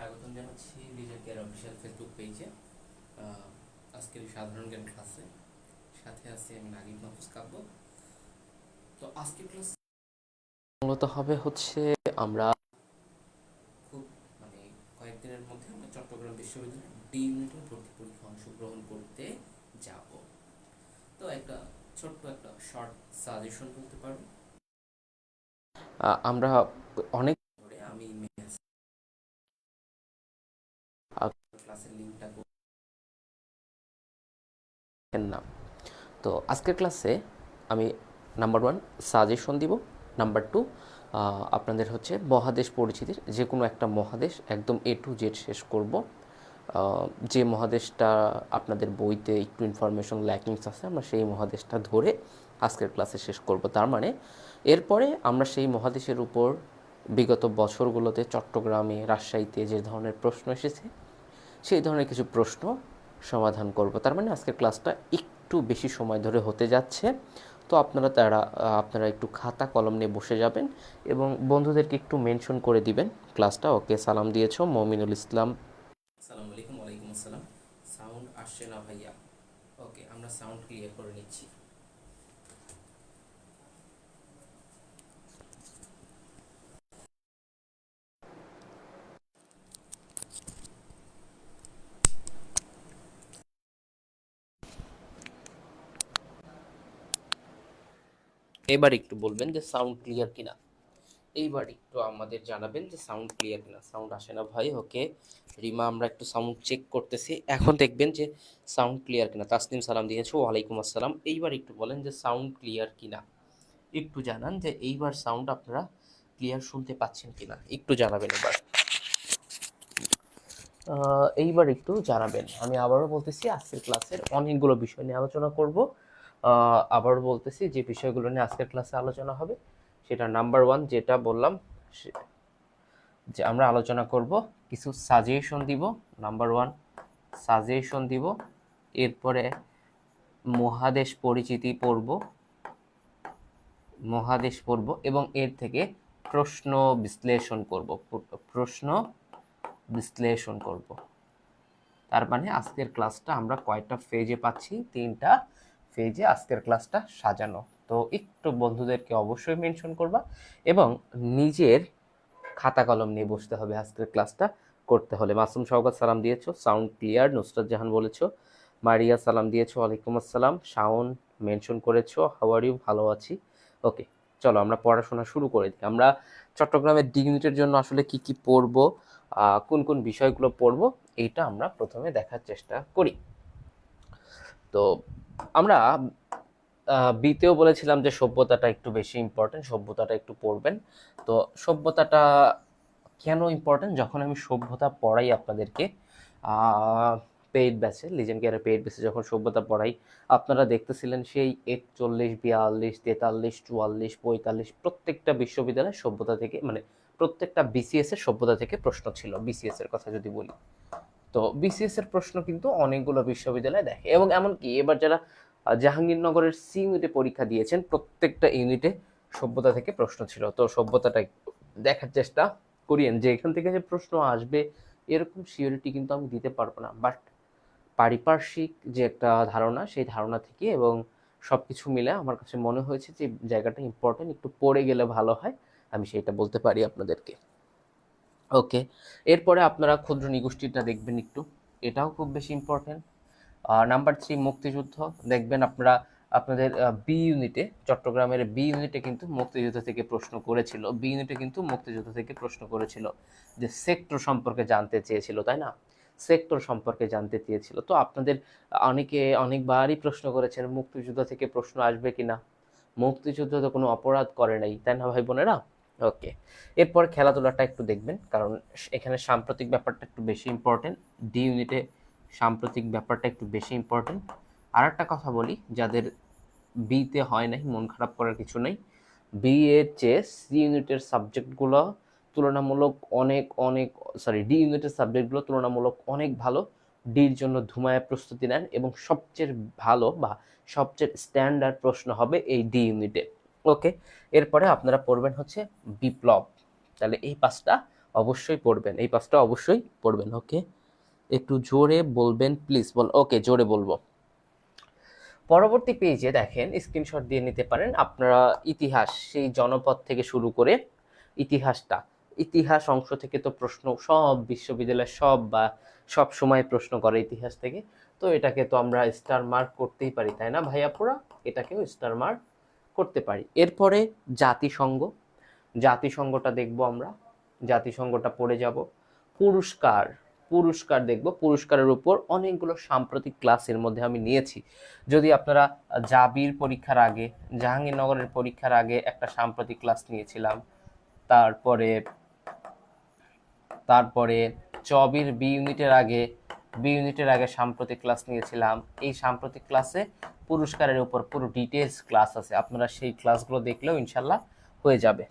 স্বাগতম জানাচ্ছি লিজার care official Facebook পেজে। আজকের সাধারণ জ্ঞান ক্লাসে সাথে আছে আমি নাগিব মাহফুজ কাব্য। তো আজকের ক্লাস মূলত হবে হচ্ছে আমরা খুব কয়েকদিনের মধ্যে আমরা চট্টগ্রাম বিশ্ববিদ্যালয়ের ডি ইউনিটের ভর্তি পরীক্ষা অংশগ্রহণ করতে যাব। তো একটা ছোট্ট একটা শর্ট সাজেশন বলতে পারবো। আমরা অনেক ধরে আমি ক্লাসের লিঙ্কটা না। তো আজকের ক্লাসে আমি নাম্বার 1 সাজেশন দিব, নাম্বার 2 আপনাদের হচ্ছে মহাদেশ পরিচিতির যে কোনো একটা মহাদেশ একদম A to Z শেষ করব। যে মহাদেশটা আপনাদের বইতে একটু ইনফরমেশন ল্যাকিংস আছে আমরা সেই মহাদেশটা ধরে আজকের ক্লাসে শেষ করব। তার মানে এরপরে আমরা সেই মহাদেশের উপর বিগত বছরগুলোতে চট্টগ্রামে, রাজশাহীতে যে ধরনের প্রশ্ন এসেছে সেই ধরনের কিছু প্রশ্ন সমাধান করব। তার মানে আজকের ক্লাসটা একটু বেশি সময় ধরে হতে যাচ্ছে। তো আপনারা একটু খাতা কলম নিয়ে বসে যাবেন এবং বন্ধুদেরকে একটু মেনশন করে দিবেন ক্লাসটা। ওকে, সালাম দিয়েছো মমিনুল ইসলাম। আসসালামু আলাইকুম। ওয়ালাইকুম আসসালাম। সাউন্ড আসছে না ভাইয়া? ওকে, আমরা সাউন্ড ক্লিয়ার করে নিচ্ছি। এবার একটু বলবেন যে সাউন্ড ক্লিয়ার কিনা। এইবার একটু আমাদের জানাবেন যে সাউন্ড ক্লিয়ার কিনা। সাউন্ড আসে না ভাই। ওকে রিমা, আমরা একটু সাউন্ড চেক করতেছি। এখন দেখবেন যে সাউন্ড ক্লিয়ার কিনা। তাসনিম সালাম দিয়েছো, ওয়ালাইকুম আসসালাম। এইবার একটু বলেন যে সাউন্ড ক্লিয়ার কিনা। একটু জানান যে এইবার সাউন্ড আপনারা ক্লিয়ার শুনতে পাচ্ছেন কিনা, একটু জানাবেন এবার। এইবার একটু জানাবেন। আমি আবারও বলতেছি আজকের ক্লাসের অনেকগুলো বিষয় নিয়ে আলোচনা করব। আবারও বলতেছি যে বিষয়গুলো নিয়ে আজকের ক্লাসে আলোচনা হবে সেটা নাম্বার 1 যেটা বললাম, যে আমরা আলোচনা করব কিছু সাজেশন দিব। নাম্বার 1 সাজেশন দিব, এরপরে মহাদেশ পরিচিতি পড়ব, এবং এর থেকে প্রশ্ন বিশ্লেষণ করব। তার মানে আজকের ক্লাসটা আমরা কয়টা ফেজে পাচ্ছি? 3টা ফেজে আজকের ক্লাসটা সাজানো। তো একটু বন্ধুদেরকে অবশ্যই মেনশন করবা এবং নিজের খাতা কলম নিয়ে বসতে হবে আজকের ক্লাসটা করতে হলে। মাসুম শওকত সালাম দিয়েছো, সাউন্ড ক্লিয়ার। নুসরাত জাহান বলেছো, মারিয়া সালাম দিয়েছো, ওয়ালাইকুম আসসালাম। শাওন মেনশন করেছো, হাউ আর ইউ, ভালো আছি। ওকে, চলো আমরা পড়াশোনা শুরু করে দিই। আমরা চট্টগ্রামের ডি ইউনিটের জন্য আসলে কি কি পড়বো, কোন কোন বিষয়গুলো পড়বো, এইটা আমরা প্রথমে দেখার চেষ্টা করি। তো আমরা বিতেও বলেছিলাম যে সভ্যতাটা একটু বেশি ইম্পর্টেন্ট, সভ্যতাটা একটু পড়বেন। তো সভ্যতাটা কেন ইম্পর্টেন্ট? যখন আমি সভ্যতা পড়াই আপনাদেরকে পেইড ব্যাচে, লিজেন্ড কেয়ারের পেইড ব্যাচে যখন সভ্যতা পড়াই, আপনারা দেখতেছিলেন সেই 41, 42, 43, 44, 45 প্রত্যেকটা বিশ্ববিদ্যালয়ের সভ্যতা থেকে, মানে প্রত্যেকটা বিসিএস এর সভ্যতা থেকে প্রশ্ন ছিল। বিসিএস এর কথা যদি বলি, তো বিসিএস এর প্রশ্ন কিন্তু অনেকগুলো বিশ্ববিদ্যালয় দেখে, এবং এমনকি এবার যারা জাহাঙ্গীরনগরের সি ইউনিটে পরীক্ষা দিয়েছেন প্রত্যেকটা ইউনিটে সভ্যতা থেকে প্রশ্ন ছিল। তো সভ্যতাটা দেখার চেষ্টা করিয়েন যে এখান থেকে যে প্রশ্ন আসবে এরকম সিওরিটি কিন্তু আমি দিতে পারবো না, বাট পারিপার্শ্বিক যে একটা ধারণা, সেই ধারণা থেকে এবং সব কিছু মিলে আমার কাছে মনে হয়েছে যে জায়গাটা ইম্পর্টেন্ট, একটু পড়ে গেলে ভালো হয়, আমি সেটা বলতে পারি আপনাদেরকে। ওকে, এরপরে আপনারা ক্ষুদ্র নিগোষ্ঠীটা দেখবেন একটু, এটাও খুব বেশি ইম্পর্টেন্ট। নাম্বার 3 মুক্তিযুদ্ধ দেখবেন আপনারা। আপনাদের বি ইউনিটে, চট্টগ্রামের বি ইউনিটে কিন্তু মুক্তিযুদ্ধ থেকে প্রশ্ন করেছিল। বি ইউনিটে কিন্তু মুক্তিযুদ্ধ থেকে প্রশ্ন করেছিল, যে সেক্টর সম্পর্কে জানতে চেয়েছিল, তাই না? সেক্টর সম্পর্কে জানতে চেয়েছিল। তো আপনাদের অনেকে অনেকবারই প্রশ্ন করেছেন মুক্তিযুদ্ধ থেকে প্রশ্ন আসবে কিনা। মুক্তিযুদ্ধ তো কোনো অপরাধ করে নাই, তাই না ভাই বোনেরা? ওকে, এরপর খেলাধুলাটা একটু দেখবেন, কারণ এখানে সাম্প্রতিক ব্যাপারটা একটু বেশি ইম্পর্টেন্ট। ডি ইউনিটে সাম্প্রতিক ব্যাপারটা একটু বেশি ইম্পর্টেন্ট। আর একটা কথা বলি, যাদের বিতে হয় নাই মন খারাপ করার কিছু নেই। বি এর চেয়ে সি ইউনিটের সাবজেক্টগুলো তুলনামূলক অনেক অনেক, সরি, ডি ইউনিটের সাবজেক্টগুলো তুলনামূলক অনেক ভালো। ডির জন্য ধুমায় প্রস্তুতি নেন এবং সবচেয়ে ভালো বা সবচেয়ে স্ট্যান্ডার্ড প্রশ্ন হবে এই ডি ইউনিটে। ওকে, এরপরে আপনারা পড়বেন হচ্ছে বিপ্লব। তাহলে এই 5টা অবশ্যই পড়বেন, এই পাঁচটা অবশ্যই পড়বেন। ওকে, একটু জোরে বলবেন প্লিজ। ওকে, জোরে বলবো। পরবর্তী পেজে দেখেন, স্ক্রিনশট দিয়ে নিতে পারেন আপনারা। ইতিহাস, সেই জনপদ থেকে শুরু করে ইতিহাস অংশ থেকে তো প্রশ্ন সব বিশ্ববিদ্যালয় সব সময় প্রশ্ন করে ইতিহাস থেকে। তো এটাকে তো আমরা স্টার মার্ক করতেই পারি, তাই না ভাইয়াপুরা? এটাকেও স্টার মার্ক করতে পারি। এরপরে জাতিসংঘটা দেখবো আমরা, জাতিসংঘটা পড়ে যাব। পুরস্কার পুরস্কার দেখব। পুরস্কারের উপর অনেকগুলো সাম্প্রতিক ক্লাসের মধ্যে আমি নিয়েছি। যদি আপনারা জাবির পরীক্ষার আগে, জাহাঙ্গীরনগরের পরীক্ষার আগে একটা সাম্প্রতিক ক্লাস নিয়েছিলাম। তারপরে চবির বি ইউনিটের আগে সাম্প্রতিক ক্লাস নিয়েছিলাম। এই সাম্প্রতিক ক্লাসে পুরস্কারের উপর পুরো ডিটেলস ক্লাস আছে, আপনারা সেই ক্লাসগুলো দেখলেও ইনশাল্লাহ হয়ে যাবে।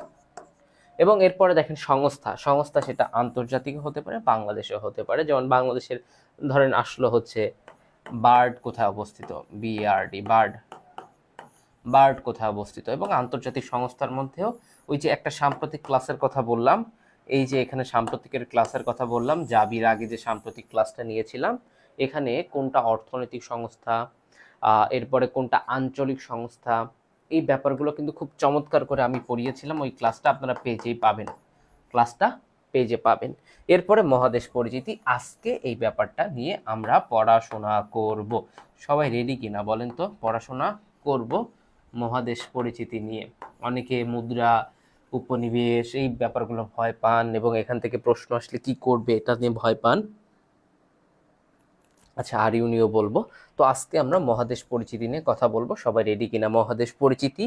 এবং এরপরে দেখেন সংস্থা, সেটা আন্তর্জাতিক হতে পারে, বাংলাদেশেও হতে পারে। যেমন বাংলাদেশের ধরেন আসলো হচ্ছে বার্ড কোথায় অবস্থিত, বিআরডি, বার্ড কোথায় অবস্থিত। এবং আন্তর্জাতিক সংস্থার মধ্যেও ওই যে একটা সাম্প্রতিক ক্লাসের কথা বললাম, এই যে এখানে সাম্প্রতিকের ক্লাসের কথা বললাম, জাবির আগে যে সাম্প্রতিক ক্লাসটা নিয়েছিলাম, এখানে কোনটা অর্থনৈতিক সংস্থা, এরপরে কোনটা আঞ্চলিক সংস্থা, এই ব্যাপারগুলো কিন্তু খুব চমৎকার করে আমি পড়িয়েছিলাম। ওই ক্লাসটা আপনারা পেজে পাবেন। এরপরে মহাদেশ পরিচিতি, আজকে এই ব্যাপারটা নিয়ে আমরা পড়াশোনা করব। সবাই রেডি কিনা বলেন তো? পড়াশোনা করব মহাদেশ পরিচিতি নিয়ে। অনেকে মুদ্রা, উপনিবেশ, এই ব্যাপারগুলো ভয় পান এবং এখান থেকে প্রশ্ন আসলে কি করবে এটা নিয়ে ভয় পান। আচ্ছা, আর ইউনিও বলবো। তো আজকে আমরা মহাদেশ পরিচিতি নিয়ে কথা বলবো। সবাই রেডি কিনা মহাদেশ পরিচিতি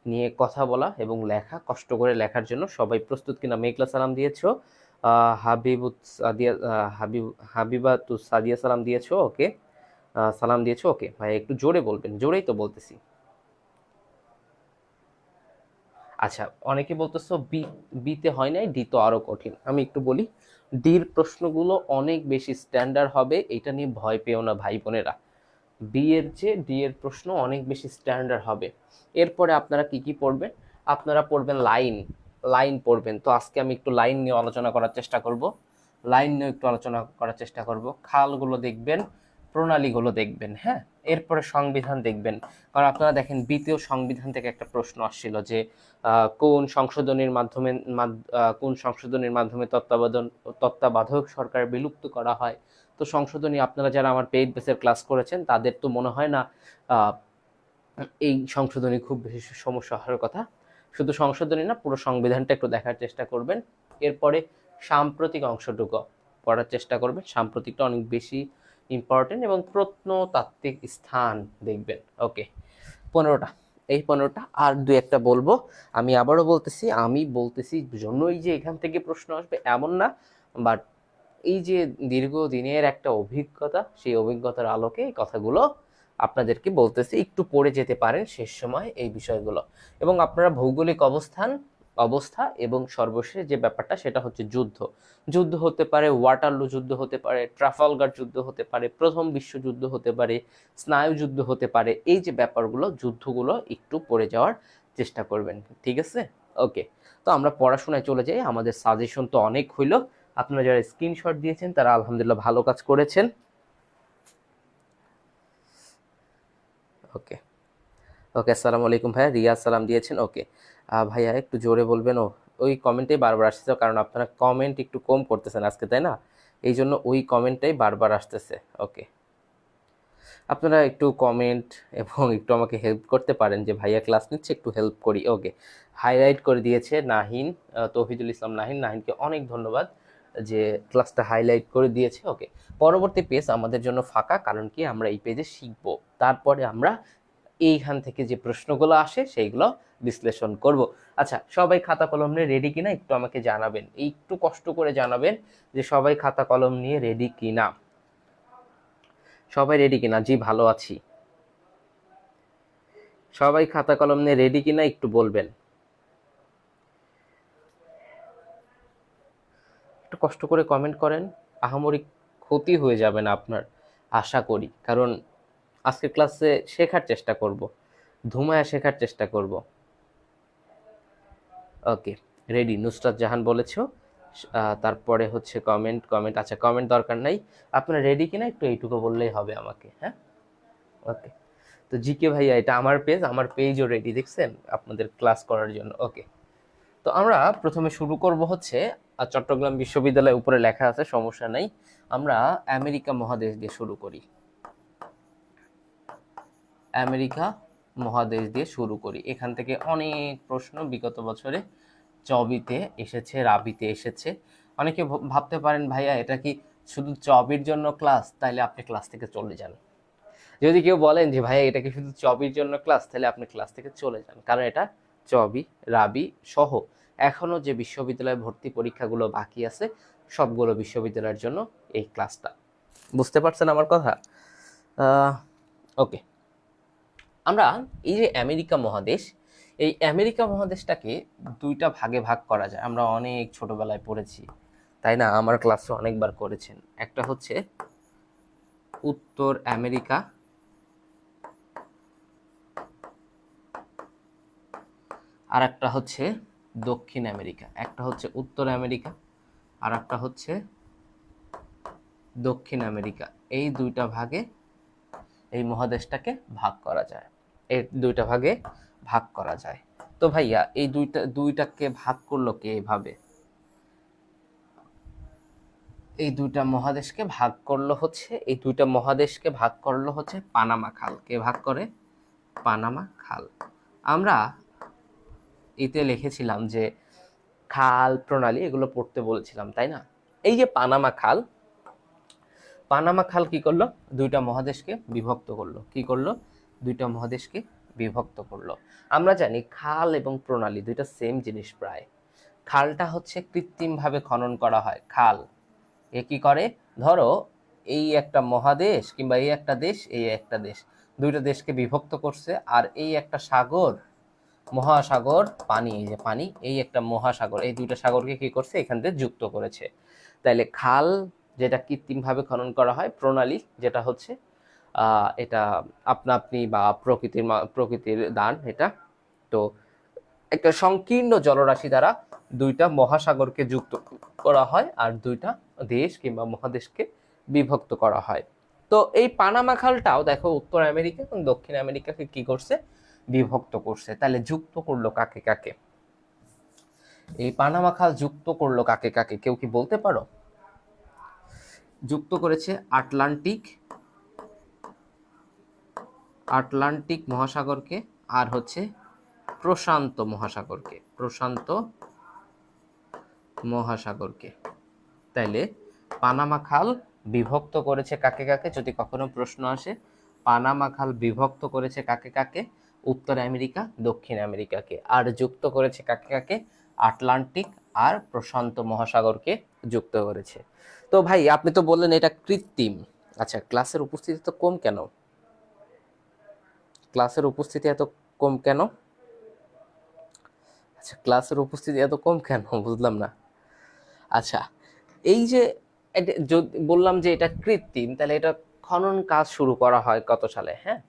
নিয়ে কথা বলা এবং লেখা, কষ্ট করে লেখার জন্য সবাই প্রস্তুত কিনা? মেঘলা সালাম দিয়েছো, হাবিবাতু সাদিয়া সালাম দিয়েছো, ওকে, সালাম দিয়েছো, ওকে। ভাই একটু জোরে বলবেন, জোরেই তো বলতেছি। আচ্ছা, অনেকে বলতেছো বিতে হয় নাই, ডি তো আরো কঠিন। আমি একটু বলি, ডির প্রশ্নগুলো অনেক বেশি স্ট্যান্ডার্ড হবে, এটা নিয়ে ভয় পেও না ভাই বোনেরা। ডি এর প্রশ্ন অনেক বেশি স্ট্যান্ডার্ড হবে। এরপরে আপনারা কি পড়বেন? আপনারা পড়বেন লাইন পড়বেন। তো আজকে আমি একটু লাইন নিয়ে আলোচনা করার চেষ্টা করব। খালগুলো দেখবেন, প্রণালীগুলো দেখবেন, হ্যাঁ। এরপরে সংবিধান দেখবেন, কারণ আপনারা দেখেন বিতেও সংবিধান থেকে একটা প্রশ্ন আসছিল যে কোন সংশোধনীর মাধ্যমে তত্ত্বাবধায়ক সরকার বিলুপ্ত করা হয়। তো সংশোধনী, আপনারা যারা আমার পেইড বেসের ক্লাস করেছেন তাদের তো মনে হয় না এই সংশোধনী খুব বেশি সমস্যা হওয়ার কথা। শুধু সংশোধনী না, পুরো সংবিধানটা একটু দেখার চেষ্টা করবেন। এরপরে সাম্প্রতিক অংশটুকু পড়ার চেষ্টা করবেন। সাম্প্রতিকটা অনেক বেশি ইম্পর্টেন্ট। এবং প্রত্নতাত্ত্বিক স্থান দেখবেন। ওকে, 15টা, এই 15টা। আর দুই একটা বলবো। আমি আবারও বলতেছি জন্যই যে এখান থেকে প্রশ্ন আসবে এমন না, বাট এই যে দীর্ঘদিনের একটা অভিজ্ঞতা, সেই অভিজ্ঞতার আলোকে এই কথাগুলো আপনাদেরকে বলতেছি। একটু পড়ে যেতে পারেন শেষ সময় এই বিষয়গুলো। এবং আপনারা ভৌগোলিক অবস্থা এবং সর্বশেষ যে ব্যাপারটা, সেটা হচ্ছে যুদ্ধ হতে পারে, ওয়াটারলু যুদ্ধ হতে পারে, ট্রাফালগার যুদ্ধ হতে পারে, প্রথম বিশ্বযুদ্ধ হতে পারে, স্নায়ু যুদ্ধ হতে পারে। এই যে ব্যাপারগুলো, যুদ্ধগুলো একটু পড়ে যাওয়ার চেষ্টা করবেন, ঠিক আছে? ওকে, তো আমরা পড়াশোনায় চলে যাই। আমাদের সাজেশন তো অনেক হইল, আপনারা যারা স্ক্রিনশট দিয়েছেন তারা আলহামদুলিল্লাহ ভালো কাজ করেছেন। ওকে, আসসালামু আলাইকুম ভাইয়া, রিয়া সালাম দিয়েছেন, ওকে। ভাইয়া একটু জোরে বলবেন। ওই কমেন্টে বারবার আসতেছে, কারণ আপনারা কমেন্ট একটু কম করতেছেন আজকে, তাই না? এই জন্য ওই কমেন্টটাই বারবার আসতেছে। ওকে, আপনারা একটু কমেন্ট এবং একটু আমাকে হেল্প করতে পারেন যে ভাইয়া ক্লাস নিচ্ছে, একটু হেল্প করি। ওকে, হাইলাইট করে দিয়েছে নাহিন, তৌহিদুল ইসলাম নাহিনকে অনেক ধন্যবাদ যে ক্লাসটা হাইলাইট করে দিয়েছে। ওকে, পরবর্তী পেজ আমাদের জন্য ফাঁকা, কারণ কি আমরা এই পেজে শিখবো, তারপরে আমরা এইখান থেকে যে প্রশ্নগুলো আসে সেইগুলো বিশ্লেষণ করব। আচ্ছা, সবাই খাতা কলম নিয়ে রেডি কিনা একটু আমাকে জানাবেন, একটু কষ্ট করে জানাবেন যে সবাই খাতা কলম নিয়ে রেডি কিনা। সবাই রেডি কিনা? জি, ভালো আছি। সবাই খাতা কলম নিয়ে রেডি কিনা একটু বলবেন। একটু কষ্ট করে কমেন্ট করেন, আহামরি ক্ষতি হয়ে যাবে না আপনার, আশা করি। কারণ আজকের ক্লাসে শেখার চেষ্টা করব, ধুমায়া শেখার চেষ্টা করব। ওকে, রেডি। নুসরাত জাহান বলেছো তারপরে হচ্ছে কমেন্ট কমেন্ট, আচ্ছা কমেন্ট দরকার নাই, আপনারা রেডি কিনা একটু এইটুকু বললেই হবে আমাকে। হ্যাঁ, ওকে। তো জিকে ভাইয়া এটা আমার পেজও রেডি, দেখছেন আপনাদের ক্লাস করার জন্য। ওকে, তো আমরা প্রথমে শুরু করব হচ্ছে চট্টগ্রাম বিশ্ববিদ্যালয় উপরে লেখা আছে, সমস্যা নাই। আমরা আমেরিকা মহাদেশ দিয়ে শুরু করি, আমেরিকা মহাদেশ দিয়ে শুরু করি। এখান থেকে অনেক প্রশ্ন বিগত বছরে চবিতে এসেছে, রাবিতে এসেছে। অনেকে ভাবতে পারেন ভাইয়া এটা কি শুধু চবির জন্য ক্লাস, তাইলে আপনি ক্লাস থেকে চলে যান। যদি কেউ বলেন যে ভাইয়া এটা কি শুধু চবির জন্য ক্লাস, তাহলে আপনি ক্লাস থেকে চলে যান, কারণ এটা চবি, রাবি সহ এখনো যে বিশ্ববিদ্যালয় ভর্তি পরীক্ষাগুলো বাকি আছে সবগুলো বিশ্ববিদ্যালয়ের জন্য এই ক্লাসটা। বুঝতে পারছেন আমার কথা? ওকে, আমরা এই যে আমেরিকা মহাদেশ, এই আমেরিকা মহাদেশটাকে দুইটা ভাগে ভাগ করা যায়। আমরা অনেক ছোটবেলায় পড়েছি, তাই না? আমার ক্লাসে অনেকবার করেছেন। একটা হচ্ছে উত্তর আমেরিকা, আর একটা হচ্ছে দক্ষিণ আমেরিকা। একটা হচ্ছে উত্তর আমেরিকা আর একটা হচ্ছে দক্ষিণ আমেরিকা। এই দুইটা ভাগে এই মহাদেশটাকে ভাগ করা যায়, এই দুইটা ভাগে ভাগ করা যায়। তো ভাইয়া এই দুইটাকে ভাগ করলো কে? এভাবে এই দুইটা মহাদেশকে ভাগ করলো হচ্ছে, এই দুইটা মহাদেশকে ভাগ করলো হচ্ছে পানামা খাল। কে ভাগ করে? পানামা খাল। আমরা এতে লিখেছিলাম যে খাল প্রণালী এগুলো পড়তে বলেছিলাম, তাই না? এই যে পানামা খাল, পানামা খাল কি করলো? দুইটা মহাদেশকে বিভক্ত করলো। কি করলো? দুইটা মহাদেশকে বিভক্ত করলো। আমরা জানি খাল এবং প্রণালী দুইটা সেম জিনিস প্রায়। খালটা হচ্ছে কৃত্রিমভাবে খনন করা হয়। খাল এ কি করে? ধরো এই একটা মহাদেশ কিংবা এই একটা দেশ, এই একটা দেশ, দুইটা দেশকে বিভক্ত করছে, আর এই একটা সাগর, মহাসাগর, পানি, এই যে পানি, এই একটা মহাসাগর, এই দুইটা সাগরকে কি করছে? এখান থেকে যুক্ত করেছে। তাইলে খাল যেটা কৃত্রিমভাবে খনন করা হয়, প্রণালী যেটা হচ্ছে এটা আপনা আপনি বা প্রকৃতির দান এটা। তো একটা সংকীর্ণ জলরাশি দ্বারা দুইটা মহাসাগরকে যুক্ত করা হয় আর দুইটা দেশ কিংবা মহাদেশকে বিভক্ত করা হয়। তো এই পানামা খালটাও দেখো উত্তর আমেরিকা এবং দক্ষিণ আমেরিকাকে কি করছে? বিভক্ত করছে। তাহলে যুক্ত করলো কাকে কাকে? এই পানামা খাল যুক্ত করলো কাকে কাকে? কেউ কি বলতে পারো? যুক্ত করেছে আটলান্টিক মহাসাগরকে আর হচ্ছে প্রশান্ত মহাসাগরকে। তাইলে পানামা খাল বিভক্ত করেছে কাকে কাকে? যদি কখনো প্রশ্ন আসে, পানামা খাল বিভক্ত করেছে কাকে কাকে? উত্তর আমেরিকা, দক্ষিণ আমেরিকাকে। আর যুক্ত করেছে কাকে কাকে? আটলান্টিক আর প্রশান্ত মহাসাগরকে যুক্ত করেছে। তো ভাই আপনি তো বললেন এটা কৃত্রিম। আচ্ছা, ক্লাসের উপস্থিতি তো কম কেন? ক্লাসের উপস্থিতি এত কম কেন? আচ্ছা, ক্লাসের উপস্থিতি এত কম কেন বুঝলাম না। আচ্ছা, এই যে বললাম যে এটা কৃত্রিম, তাহলে এটা খনন কাজ শুরু করা হয় কত সালে? হ্যাঁ,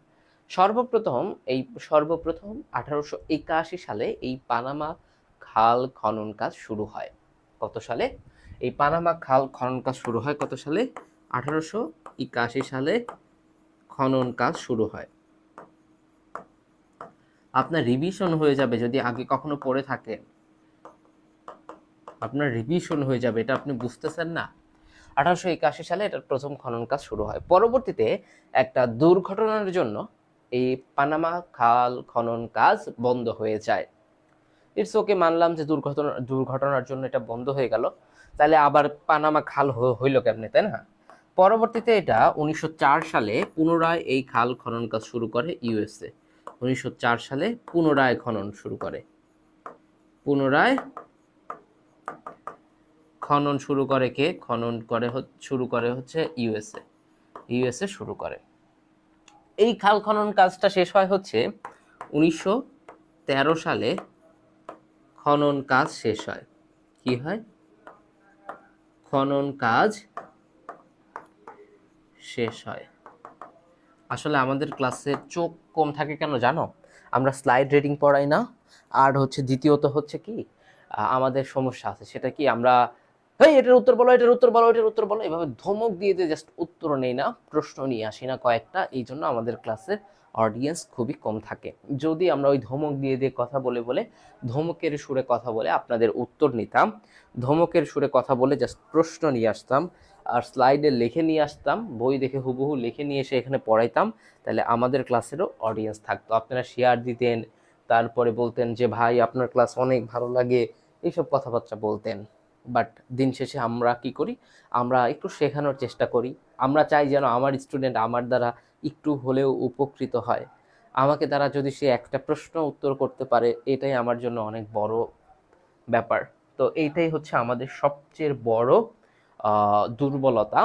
সর্বপ্রথম 1881 সালে এই পানামা খাল খনন কাজ শুরু হয়। কত সালে? এই পানামা খাল খনন কাজ শুরু হয় কত সালে? 1881 সালে খনন কাজ শুরু হয়। আপনার রিভিশন হয়ে যাবে যদি আগে কখনো পড়ে থাকেন, আপনার রিভিশন হয়ে যাবে। এটা আপনি বুঝতেছেন না? 1881 সালে এটার প্রথম খনন কাজ শুরু হয়। পরবর্তীতে একটা দুর্ঘটনার জন্য এই পানামা খাল খনন কাজ বন্ধ হয়ে যায়। ইটস ওকে, মানলাম যে দুর্ঘটনার জন্য এটা বন্ধ হয়ে গেল, তাহলে আবার পানামা খাল হইল কেমনে, তাই না? পরবর্তীতে এটা 1904 সালে পুনরায় এই খাল খনন কাজ শুরু করে ইউএসএ। 1904 সালে পুনরায় খনন শুরু করে, পুনরায় খনন শুরু করে কে? শুরু করে হচ্ছে ইউএসএ শুরু করে। এই খাল খনন কাজটা শেষ হয় হচ্ছে 1913 সালে। খনন কাজ শেষ হয়। কি হয়? খনন কাজ শেষ হয়। আসলে আমাদের ক্লাসে চোখ কম থাকে কেন জানো? আমরা স্লাইড রিডিং পড়াই না, আর হচ্ছে দ্বিতীয়ত হচ্ছে কি আমাদের সমস্যা আছে, সেটা কি আমরা এই এটার উত্তর বলো, এটার উত্তর বলো, এটার উত্তর বলো, এভাবে ধমক দিয়ে দিয়ে জাস্ট উত্তর নেই না, প্রশ্ন নিয়ে আসি না কয়েকটা। এই জন্য আমাদের ক্লাসের অডিয়েন্স খুবই কম থাকে। যদি আমরা ওই ধমক দিয়ে দিয়ে কথা বলে বলে, ধমকের সুরে কথা বলে আপনাদের উত্তর নিতাম, ধমকের সুরে কথা বলে জাস্ট প্রশ্ন নিয়ে আসতাম আর স্লাইডে লিখে নিয়ে আসতাম, বই দেখে হুবহু লিখে নিয়ে এসে এখানে পড়াইতাম, তাহলে আমাদের ক্লাসেরও অডিয়েন্স থাকতো। আপনারা শেয়ার দিতেন, তারপরে বলতেন যে ভাই আপনার ক্লাস অনেক ভালো লাগে, এইসব কথাবার্তা বলতেন। বাট দিন শেষে আমরা কি করি, আমরা একটু শেখানোর চেষ্টা করি। আমরা চাই যেন আমার স্টুডেন্ট আমার দ্বারা একটু হলেও উপকৃত হয়। আমাকে দ্বারা যদি সে একটা প্রশ্ন উত্তর করতে পারে, এটাই আমার জন্য অনেক বড় ব্যাপার। তো এইটাই হচ্ছে আমাদের সবচেয়ে বড় দুর্বলতা,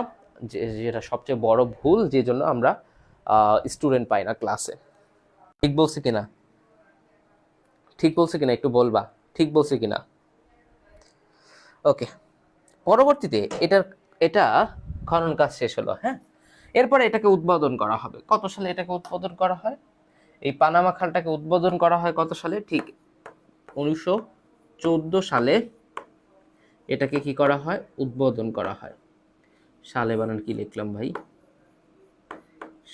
যেটা সবচেয়ে বড় ভুল, যে জন্য আমরা স্টুডেন্ট পাই না ক্লাসে। ঠিক বলছি কিনা? ঠিক বলছি কিনা একটু বলবা, ঠিক বলছি কিনা? ওকে, পরবর্তীতে এটা খনন কাজ শেষ হলো। হ্যাঁ, এরপরে এটাকে উদ্বোধন করা হবে। কত সালে এটাকে উদ্বোধন করা হয়? এই পানামা খালটাকে উদ্বোধন করা হয় কত সালে? ঠিক 1914 সালে এটাকে কি করা হয়? উদ্বোধন করা হয়। সালে বানান কি লিখলাম ভাই?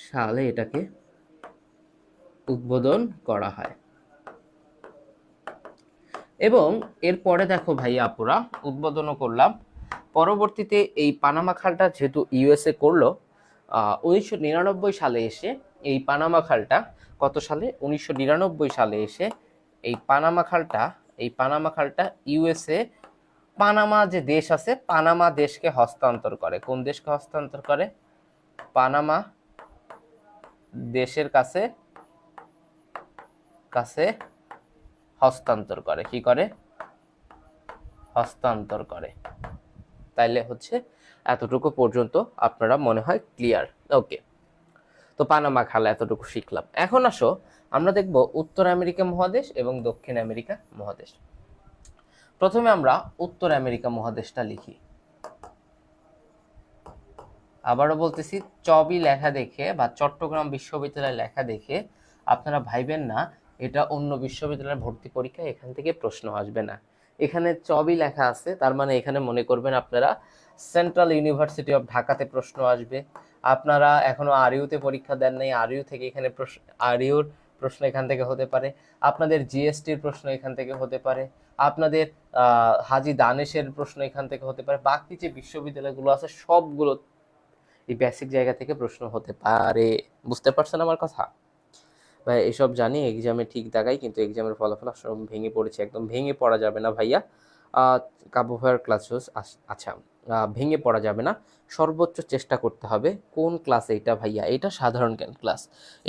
সালে এটাকে উদ্বোধন করা হয়। এবং এরপরে দেখো ভাই আপুরা, উদ্বোধনও করলাম। পরবর্তীতে এই পানামা খালটা যেহেতু ইউএসএ করলো, 1999 সালে এসে এই পানামা খালটা, কত সালে? 1999 সালে এসে এই পানামা খালটা ইউএসএ, পানামা যে দেশ আছে, পানামা দেশকে হস্তান্তর করে। কোন দেশকে হস্তান্তর করে? পানামা দেশের কাছে কাছে হস্তান্তর করে। কি করে? হস্তান্তর করে। তাইলে হচ্ছে এতটুকু পর্যন্ত আপনারা মনে হয় ক্লিয়ার। ওকে, তো পানামা খাল এতটুকু শিখলাম। এখন আসো আমরা দেখব উত্তর আমেরিকা মহাদেশ এবং দক্ষিণ আমেরিকা মহাদেশ। প্রথমে আমরা উত্তর আমেরিকা মহাদেশটা লিখি। আবারও বলতেছি, চবি লেখা দেখে বা চট্টগ্রাম বিশ্ববিদ্যালয়ের লেখা দেখে আপনারা ভাইবেন না এটা অন্য বিশ্ববিদ্যালয়ের ভর্তি পরীক্ষা, এখান থেকে প্রশ্ন আসবে না। এখানে চবি লেখা আছে, তার মানে এখানে মনে করবেন আপনারা সেন্ট্রাল ইউনিভার্সিটি অফ ঢাকাতে প্রশ্ন আসবে। আপনারা এখনো আরইউতে পরীক্ষা দেন নাই, আরইউ থেকে এখানে আরইউর প্রশ্ন এখান থেকে হতে পারে, আপনাদের জিএসটির প্রশ্ন এখান থেকে হতে পারে, আপনাদের হাজী দানেশের প্রশ্ন এখান থেকে হতে পারে। বাকি যে বিশ্ববিদ্যালয়গুলো আছে সবগুলো এই বেসিক জায়গা থেকে প্রশ্ন হতে পারে। বুঝতে পারছেন আমার কথা? ভাই এসব জানি এক্সামে ঠিক দাগাই, কিন্তু এক্সামের ফলাফল সব ভেঙে পড়েছে। একদম ভেঙে পড়া যাবে না ভাইয়া। কাব্য ভাইয়ার ক্লাস, আচ্ছা, ভেঙে পড়া যাবে না, সর্বোচ্চ চেষ্টা করতে হবে। কোন ক্লাস এইটা ভাইয়া? এটা সাধারণ জ্ঞান ক্লাস,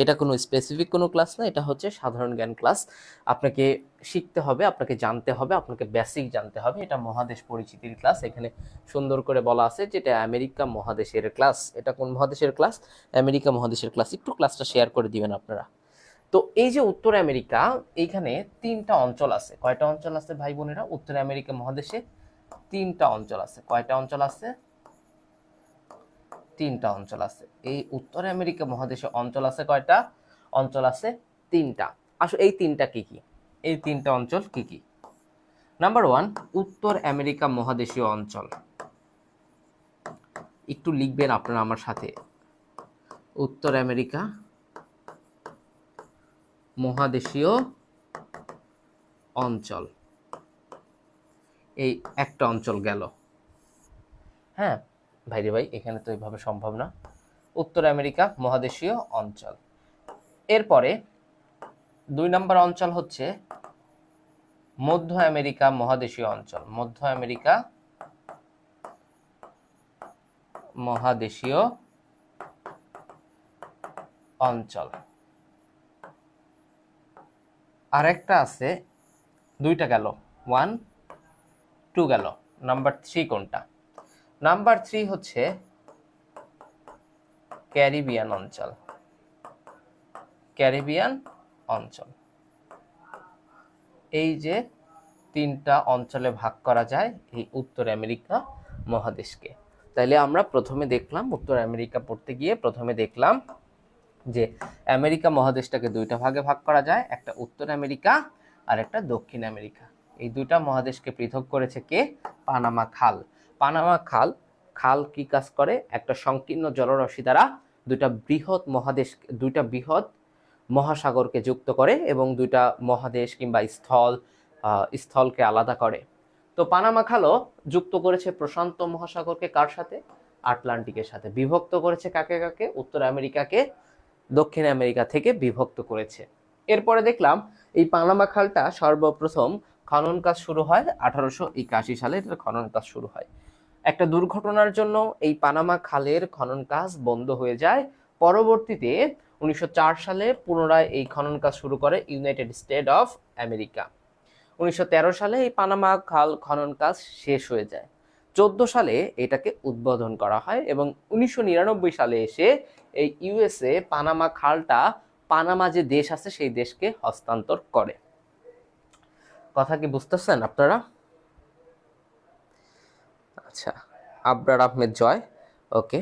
এটা কোনো স্পেসিফিক কোনো ক্লাস না, এটা হচ্ছে সাধারণ জ্ঞান ক্লাস। আপনাকে শিখতে হবে, আপনাকে জানতে হবে, আপনাকে বেসিক জানতে হবে। এটা মহাদেশ পরিচিতির ক্লাস। এখানে সুন্দর করে বলা আছে যে এটা আমেরিকা মহাদেশের ক্লাস। এটা কোন মহাদেশের ক্লাস? আমেরিকা মহাদেশের ক্লাস। একটু ক্লাসটা শেয়ার করে দিবেন আপনারা। তো এই যে উত্তর আমেরিকা, এইখানে 3টা অঞ্চল আছে। কয়টা অঞ্চল আছে ভাই বোনেরা? উত্তর আমেরিকা মহাদেশে 3টা অঞ্চল আছে। কয়টা অঞ্চল আছে? 3টা অঞ্চল আছে। এই উত্তর আমেরিকা মহাদেশে অঞ্চল আছে কয়টা? অঞ্চল আছে 3টা। আসলে এই 3টা কি কি? এই 3টা অঞ্চল কি কি? নাম্বার 1, উত্তর আমেরিকা মহাদেশীয় অঞ্চল। একটু লিখবেন আপনারা আমার সাথে, উত্তর আমেরিকা মহাদেশীয় অঞ্চল। এই একটা অঞ্চল গেল। হ্যাঁ ভাইরে ভাই, এখানে তো এইভাবে সম্ভব না। উত্তর আমেরিকা মহাদেশীয় অঞ্চল। এরপরে 2 নম্বর অঞ্চল হচ্ছে মধ্য আমেরিকা মহাদেশীয় অঞ্চল। মধ্য আমেরিকা মহাদেশীয় অঞ্চল। আরেকটা আছে, 2টা গেল, 1 2 গেল। নাম্বার 3 কোনটা? নাম্বার 3 হচ্ছে ক্যারিবিয়ান অঞ্চল। ক্যারিবিয়ান অঞ্চল। এই যে 3টা অঞ্চলে ভাগ করা যায় এই উত্তর আমেরিকা মহাদেশকে। তাইলে আমরা প্রথমে দেখলাম, উত্তর আমেরিকা পড়তে গিয়ে প্রথমে দেখলাম যে আমেরিকা মহাদেশটাকে 2টা ভাগে ভাগ করা যায়, একটা উত্তর আমেরিকা আর একটা দক্ষিণ আমেরিকা। এই 2টা মহাদেশকে পৃথক করেছে কে? পানামা খাল। পানামা খাল, খাল কি কাজ করে? একটা সংকীর্ণ জলরাশি দ্বারা দুইটা বৃহৎ মহাসাগরকে যুক্ত করে এবং দুইটা মহাদেশ কিংবা স্থলকে আলাদা করে। তো পানামা খালও যুক্ত করেছে প্রশান্ত মহাসাগরকে কার সাথে? আটলান্টিকের সাথে। বিভক্ত করেছে কাকে কাকে? উত্তর আমেরিকাকে দক্ষিণ আমেরিকা থেকে বিভক্ত করেছে। এরপরে দেখলাম এই পানামা খালটা সর্বপ্রথম খনন কাজ শুরু হয় 1881 সালে। এটার খনন কাজ শুরু হয়। একটা দুর্ঘটনার জন্য এই পানামা খালের খনন কাজ বন্ধ হয়ে যায়। পরবর্তীতে 1904 সালে পুনরায় এই খনন কাজ শুরু করে ইউনাইটেড স্টেট অফ আমেরিকা। 1913 সালে এই পানামা খাল খনন কাজ শেষ হয়ে যায়। 14 সালে এটাকে উদ্বোধন করা হয় এবং 1999 সালে এসে এই ইউএসএ পানামা খালটা পানামা যে দেশ আছে সেই দেশকে হস্তান্তর করে। কথা কি বুঝতেছেন আপনারা? আচ্ছা, আবরার আহমেদ জয়, ওকে,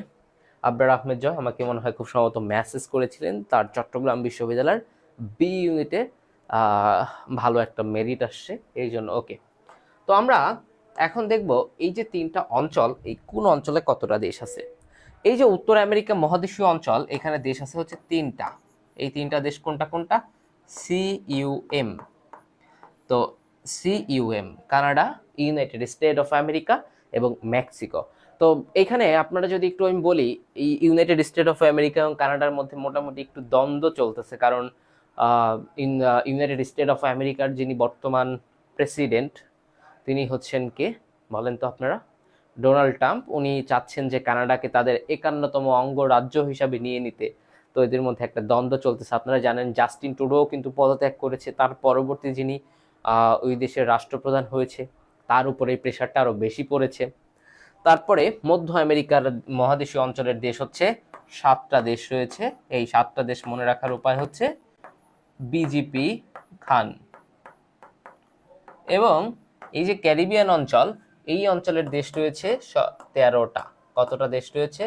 আবরার আহমেদ জয় আমাকে মনে হয় খুব সম্ভবত মেসেজ করেছিলেন তার চট্টগ্রাম বিশ্ববিদ্যালয়ের বি ইউনিটে ভালো একটা মেরিট আসছে এই জন্য। ওকে, তো আমরা এখন দেখব এই যে তিনটা অঞ্চল, এই কোন অঞ্চলে কতটা দেশ আছে। এই যে উত্তর আমেরিকা মহাদেশীয় অঞ্চল, এখানে দেশ আছে হচ্ছে তিনটা। এই তিনটা দেশ কোনটা কোনটা? সিইউএম। তো CUM Canada, United State of America এবং মেক্সিকো। তো এখানে আপনারা যদি একটু আমি বলি, এই ইউনাইটেড স্টেট অফ আমেরিকা এবং কানাডার মধ্যে মোটামুটি একটু দ্বন্দ্ব চলতেছে, কারণ ইউনাইটেড স্টেট অফ আমেরিকার যিনি বর্তমান প্রেসিডেন্ট তিনি হচ্ছেন কে বলেন তো আপনারা? Donald Trump. উনি চাচ্ছেন যে কানাডাকে তাদের 51তম অঙ্গরাজ্য হিসাবে নিয়ে নিতে। তো এদের মধ্যে একটা দ্বন্দ্ব চলতেছে। আপনারা জানেন জাস্টিন ট্রুডো কিন্তু পদত্যাগ করেছে, তার পরবর্তী যিনি ওই দেশের রাষ্ট্রপ্রধান হয়েছে তার উপরে প্রেশারটা আরো বেশি পড়েছে। তারপরে মধ্য আমেরিকার মহাদেশীয় অঞ্চলের দেশ হচ্ছে 7টা দেশ রয়েছে। এই 7টা দেশ মনে রাখার উপায় হচ্ছে বিজিপি খান। এবং এই যে ক্যারিবিয়ান অঞ্চল, এই অঞ্চলের দেশ রয়েছে 13টা। কতটা দেশ রয়েছে?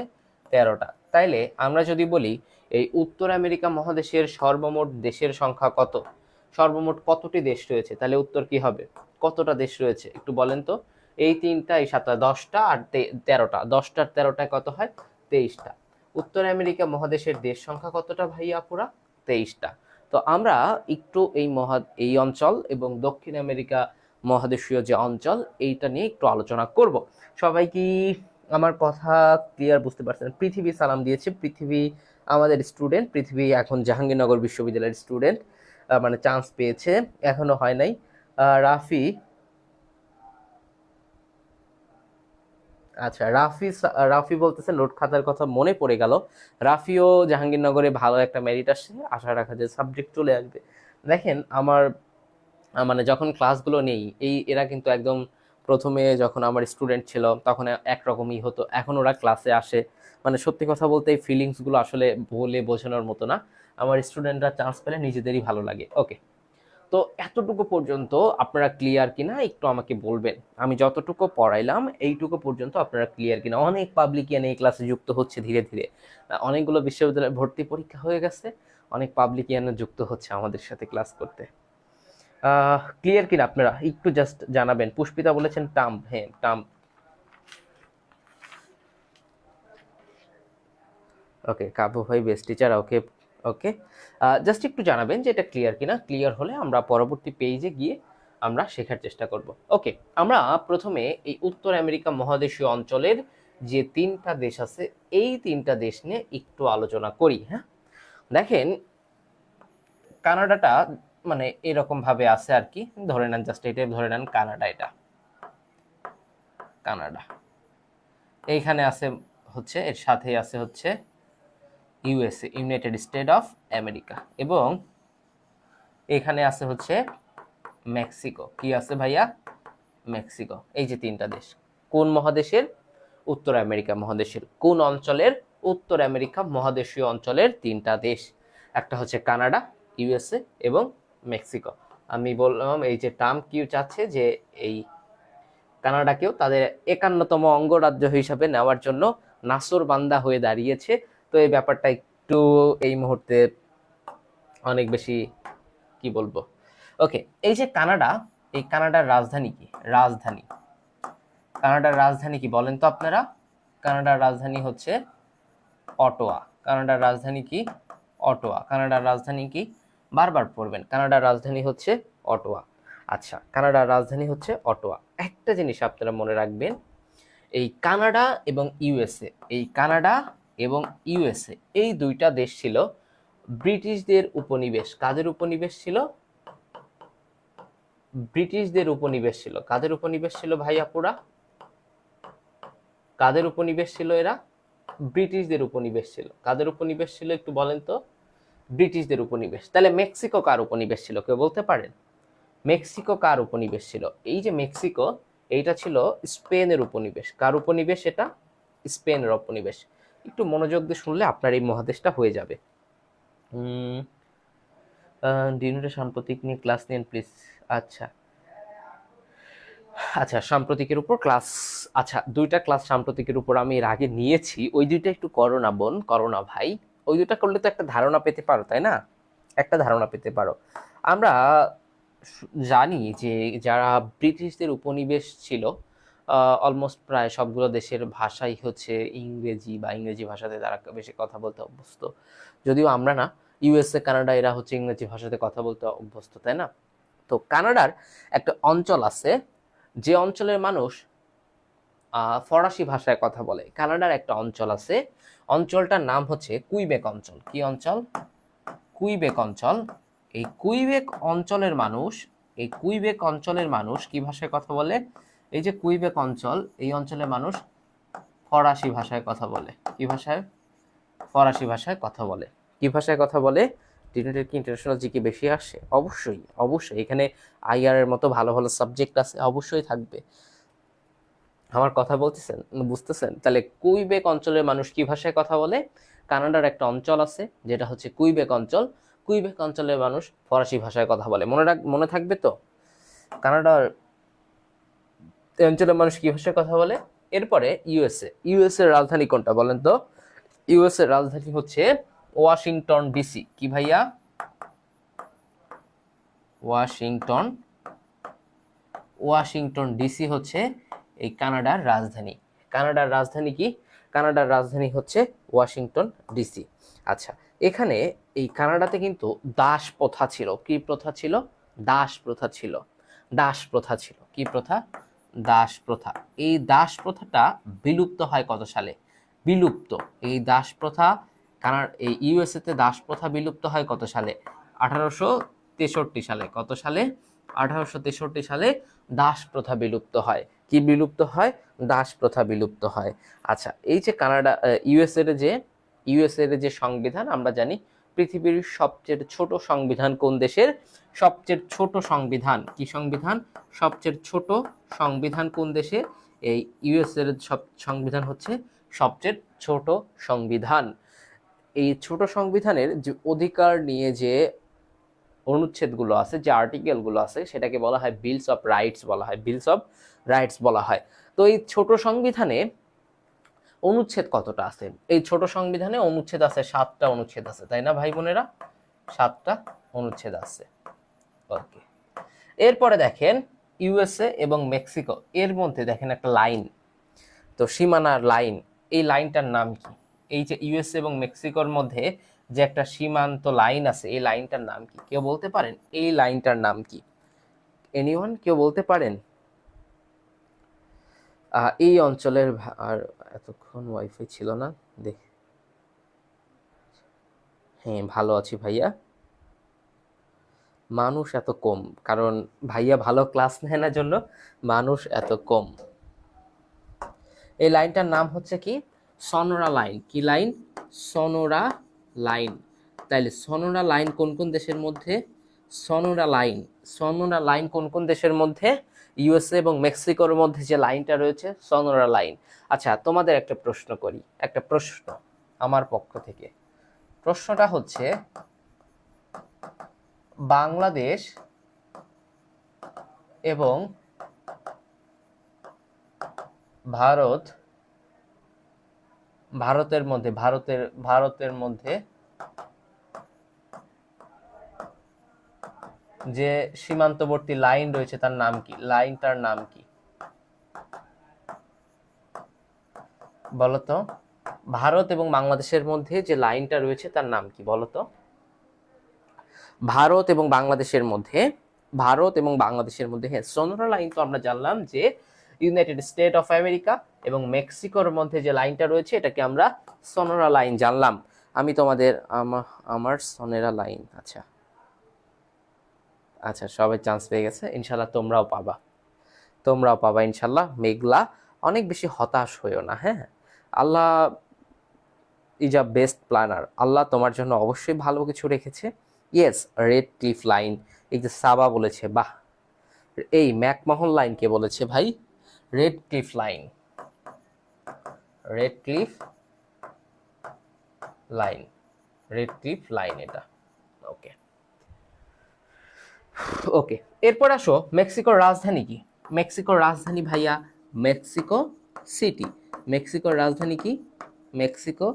13টা। তাইলে আমরা যদি বলি এই উত্তর আমেরিকা মহাদেশের সর্বমোট দেশের সংখ্যা কত, সর্বমোট কতটি দেশ রয়েছে, তাহলে উত্তর কি হবে? কতটা দেশ রয়েছে একটু বলেন তো? এই তিনটা, এই 7টা, 10টা আর 13টা। 10টার 13টায় কত হয়? 23টা। উত্তর আমেরিকা মহাদেশের দেশ সংখ্যা কতটা ভাইয়া আপুরা? 23টা। তো আমরা একটু এই অঞ্চল এবং দক্ষিণ আমেরিকা মহাদেশীয় যে অঞ্চল এইটা নিয়ে একটু আলোচনা করব। সবাই কি আমার কথা ক্লিয়ার বুঝতে পারছেন? পৃথিবী সালাম দিয়েছে। পৃথিবী আমাদের স্টুডেন্ট, পৃথিবী এখন জাহাঙ্গীরনগর বিশ্ববিদ্যালয়ের স্টুডেন্ট, মানে চান্স পেয়েছে, এখনো হয় নাই। রাফি, আচ্ছা রাফি বলতেছে নোট খাতার কথা মনে পড়ে গেল। রাফিও জাহাঙ্গীরনগরে ভালো একটা মেরিট আসছে, আশা রাখা যায় সাবজেক্ট চলে আসবে। দেখেন আমার মানে যখন ক্লাসগুলো নেই, এরা কিন্তু একদম প্রথমে যখন আমার স্টুডেন্ট ছিল তখন একরকমই হতো, এখন ওরা ক্লাসে আসে। মানে সত্যি কথা বলতে এই ফিলিংসগুলো আসলে বলে বোঝানোর মতো না। আমার স্টুডেন্টরা চান্স পেলে নিজেদেরই ভালো লাগে। ওকে, তো এতটুকু পর্যন্ত আপনারা ক্লিয়ার কিনা একটু আমাকে বলবেন। আমি যতটুকু পড়াইলাম এইটুকু পর্যন্ত আপনারা ক্লিয়ার কিনা? অনেক পাবলিকিয়ান এই ক্লাসে যুক্ত হচ্ছে ধীরে ধীরে। অনেকগুলো বিশ্ববিদ্যালয়ে ভর্তি পরীক্ষা হয়ে গেছে, অনেক পাবলিকিয়ান যুক্ত হচ্ছে আমাদের সাথে ক্লাস করতে। ক্লিয়ার কিনা আপনারা একটু জাস্ট জানাবেন। পুষ্পিতা বলেছেন টার্ম, হ্যাঁ টার্ম। ওকে, কাবু ভাই বেস্ট টিচার, ওকে ওকে। জাস্ট একটু জানাবেন যে এটা ক্লিয়ার কিনা। ক্লিয়ার হলে আমরা পরবর্তী পেজে গিয়ে আমরা শেখার চেষ্টা করব। ওকে, আমরা প্রথমে এই উত্তর আমেরিকা মহাদেশীয় অঞ্চলের যে তিনটা দেশ আছে এই তিনটা দেশ নিয়ে একটু আলোচনা করি। হ্যাঁ, দেখেন কানাডাটা মানে এরকম ভাবে আছে আর কি, ধরে নেন জাস্ট এটা ধরে নেন কানাডা, এটা কানাডা। এইখানে আছে হচ্ছে, এর সাথে আছে হচ্ছে USA, United State of America, এবং এখানে আছে হচ্ছে মেক্সিকো। কি আছে ভাইয়া? মেক্সিকো। এই যে তিনটা দেশ কোন মহাদেশের? উত্তর আমেরিকা মহাদেশের। কোন অঞ্চলের? উত্তর আমেরিকা মহাদেশীয় অঞ্চলের তিনটা দেশ, একটা হচ্ছে কানাডা, ইউএসএ এবং মেক্সিকো। আমি বললাম এই যে ট্রাম্প কি চাচ্ছে যে এই কানাডাকেও তাদের 51তম অঙ্গরাজ্য হিসাবে নেওয়ার জন্য নাসর বান্দা হয়ে দাঁড়িয়েছে। তো এই ব্যাপারটা একটু এই মুহূর্তে অনেক বেশি কি বলবো। ওকে, এই যে কানাডা, এই কানাডার রাজধানী কি? রাজধানী কানাডার রাজধানী কি বলেন তো আপনারা? কানাডার রাজধানী হচ্ছে অটোয়া। কানাডার রাজধানী কি? অটোয়া। কানাডার রাজধানী কি? বারবার পড়বেন, কানাডার রাজধানী হচ্ছে অটোয়া। আচ্ছা, কানাডার রাজধানী হচ্ছে অটোয়া। একটা জিনিস আপনারা মনে রাখবেন, এই কানাডা এবং ইউএসএ, এই কানাডা এবং ইউএসএ এই দুইটা দেশ ছিল ব্রিটিশদের উপনিবেশ। কাদের উপনিবেশ ছিল? ব্রিটিশদের উপনিবেশ ছিল। কাদের উপনিবেশ ছিল ভাইয়াপুরা? কাদের উপনিবেশ ছিল এরা? ব্রিটিশদের উপনিবেশ ছিল। কাদের উপনিবেশ ছিল একটু বলেন তো? ব্রিটিশদের উপনিবেশ। তাহলে মেক্সিকো কার উপনিবেশ ছিল, কেউ বলতে পারেন? মেক্সিকো কার উপনিবেশ ছিল? এই যে মেক্সিকো, এইটা ছিল স্পেনের উপনিবেশ। কার উপনিবেশ এটা? স্পেনের উপনিবেশ। একটু মনোযোগ দিয়ে শুনলে আপনার এই মহাদেশটা হয়ে যাবে। ডিনুটে সাম্প্রতিক নিয়ে ক্লাস নেন প্লিজ। আচ্ছা আচ্ছা, সাম্প্রতিকের উপর ক্লাস, আচ্ছা দুইটা ক্লাস সাম্প্রতিকের উপর আমি এর আগে নিয়েছি, ওই দুইটা একটু করো না বোন, করো না ভাই। ওই দুইটা করলে তো একটা ধারণা পেতে পারো, তাই না? একটা ধারণা পেতে পারো। আমরা জানি যে যারা ব্রিটিশদের উপনিবেশ ছিল, অলমোস্ট প্রায় সবগুলো দেশের ভাষাই হচ্ছে ইংরেজি, বা ইংরেজি ভাষাতে তারা বেশি কথা বলতে অভ্যস্ত। যদিও আমরা না, ইউএসএ কানাডা এরা হচ্ছে ইংরেজি ভাষাতে কথা বলতে অভ্যস্ত, তাই না? তো কানাডার একটা অঞ্চল আছে যে অঞ্চলের মানুষ ফরাসি ভাষায় কথা বলে। কানাডার একটা অঞ্চল আছে, অঞ্চলটার নাম হচ্ছে কুইবেক অঞ্চল। কি অঞ্চল? কুইবেক অঞ্চল। এই কুইবেক অঞ্চলের মানুষ, এই কুইবেক অঞ্চলের মানুষ কি ভাষায় কথা বলে? এই যে কুইবেক অঞ্চল, এই অঞ্চলের মানুষ ফরাসি ভাষায় কথা বলে। কি ভাষায়? ফরাসি ভাষায় কথা বলে। কি ভাষায় কথা বলে? ডিনেটের কি ইন্টারন্যাশনাল জিকে বেশি আসে? অবশ্যই অবশ্যই, এখানে আইআর এর মতো ভালো ভালো সাবজেক্ট আছে, অবশ্যই থাকবে। আমার কথা বলতেছেন, বুঝতেছেন? তাহলে কুইবেক অঞ্চলের মানুষ কি ভাষায় কথা বলে? কানাডার একটা অঞ্চল আছে যেটা হচ্ছে কুইবেক অঞ্চল, কুইবেক অঞ্চলের মানুষ ফরাসি ভাষায় কথা বলে। মনে থাকবে তো? কানাডার অঞ্চলের মানুষ কি ভাষায় কথা বলে? এরপরে ইউএসএ, ইউএসএ এর রাজধানী কোনটা বলেন তো? ইউএসএ এর রাজধানী হচ্ছে ওয়াশিংটন ডিসি। কি ভাইয়া? ওয়াশিংটন, ওয়াশিংটন ডিসি হচ্ছে এই কানাডার রাজধানী। কানাডার রাজধানী কি? কানাডার রাজধানী হচ্ছে ওয়াশিংটন ডিসি। আচ্ছা, এখানে এই কানাডাতে কিন্তু দাস প্রথা ছিল। কি প্রথা ছিল? দাস প্রথা ছিল। দাস প্রথা ছিল। কি প্রথা? দাস প্রথা। এই দাস প্রথাটা বিলুপ্ত হয় কত সালে? বিলুপ্ত, এই দাস প্রথা, এই ইউএসএ তে দাস প্রথা বিলুপ্ত হয় কত সালে? 1863 সালে। কত সালে? 1863 সালে দাস প্রথা বিলুপ্ত হয়। কি বিলুপ্ত হয়? দাস প্রথা বিলুপ্ত হয়। আচ্ছা, এই যে কানাডা, ইউএসএ এর যে সংবিধান, আমরা জানি পৃথিবীর সবচেয়ে ছোট সংবিধান কোন দেশের? সবচেয়ে ছোট সংবিধান কি সংবিধান? সবচেয়ে ছোট সংবিধান কোন দেশে? এই ইউএসএ এর সংবিধান হচ্ছে সবচেয়ে ছোট সংবিধান। এই ছোট সংবিধানের যে অধিকার নিয়ে যে অনুচ্ছেদগুলো আছে, যে আর্টিকেলগুলো আছে, সেটাকে বলা হয় বিলস অফ রাইটস বলা হয়। বিলস অফ রাইটস বলা হয়। তো এই ছোট সংবিধানে অনুচ্ছেদ কতটা আছে? এই ছোট সংবিধানে অনুচ্ছেদ আছে 7টা অনুচ্ছেদ আছে, তাই না ভাই বোনেরা? 7টা অনুচ্ছেদ আছে। ওকে, এরপরে দেখেন ইউএসএ এবং মেক্সিকো এর মধ্যে দেখেন একটা লাইন, তো সীমানার লাইন, এই লাইনটার নাম কি? এই যে ইউএসএ এবং মেক্সিকোর মধ্যে যে একটা সীমান্ত লাইন আছে, এই লাইনটার নাম কি? কেউ বলতে পারেন এই লাইনটার নাম কি? এনিওয়ান, কেউ বলতে পারেন? এই অঞ্চলের আর এতক্ষণ ওয়াইফাই ছিল না, দেখ। হ্যাঁ, ভালো আছি ভাইয়া। মানুষ এত কম কারণ ভাইয়া ভালো ক্লাস নেয় না, জন্য মানুষ এত কম। এই লাইনটার নাম হচ্ছে কি? Sonora line. কি লাইন? Sonora line. তাইলে সনোরা লাইন কোন কোন দেশের মধ্যে? সনোরা লাইন, সনোরা লাইন কোন কোন দেশের মধ্যে? ইউএসএ এবং মেক্সিকোর মধ্যে যে লাইনটা রয়েছে, সনোরা লাইন। আচ্ছা, তোমাদের একটা প্রশ্ন করি, একটা প্রশ্ন আমার পক্ষ থেকে। প্রশ্নটা হচ্ছে, বাংলাদেশ এবং ভারতের মধ্যে, ভারতের মধ্যে যে সীমান্তবর্তী লাইন রয়েছে তার নাম কি? লাইনটার নাম কি? বলতো ভারত এবং বাংলাদেশের মধ্যে যে লাইনটা রয়েছে তার নাম কি বলতো? ভারত এবং বাংলাদেশের মধ্যে, হ্যাঁ সোনোরা লাইন তো আমরা জানলাম যে ইউনাইটেড স্টেট অফ আমেরিকা এবং মেক্সিকোর মধ্যে যে লাইনটা রয়েছে এটাকে আমরা সোনোরা লাইন জানলাম। আমি তোমাদের আমার সোনেরা লাইন, আচ্ছা আচ্ছা সবাই চান্স পেয়ে গেছে, ইনশাল্লাহ তোমরাও পাবা ইনশাল্লাহ। মেঘলা, অনেক বেশি হতাশ হইও না, হ্যাঁ আল্লাহ ইজ আ বেস্ট প্ল্যানার, আল্লাহ তোমার জন্য অবশ্যই ভালো কিছু রেখেছে। ইয়েস, রেড ক্লিফ লাইন, এই যে সাবা বলেছে, বাহ। এই ম্যাকমোহন লাইন কে বলেছে ভাই? Red cliff line, red cliff line, red cliff line এটা। ওকে ওকে, এরপর আসো মেক্সিকোর রাজধানী কি? মেক্সিকোর রাজধানী ভাইয়া মেক্সিকো সিটি। মেক্সিকোর রাজধানী কি? Mexico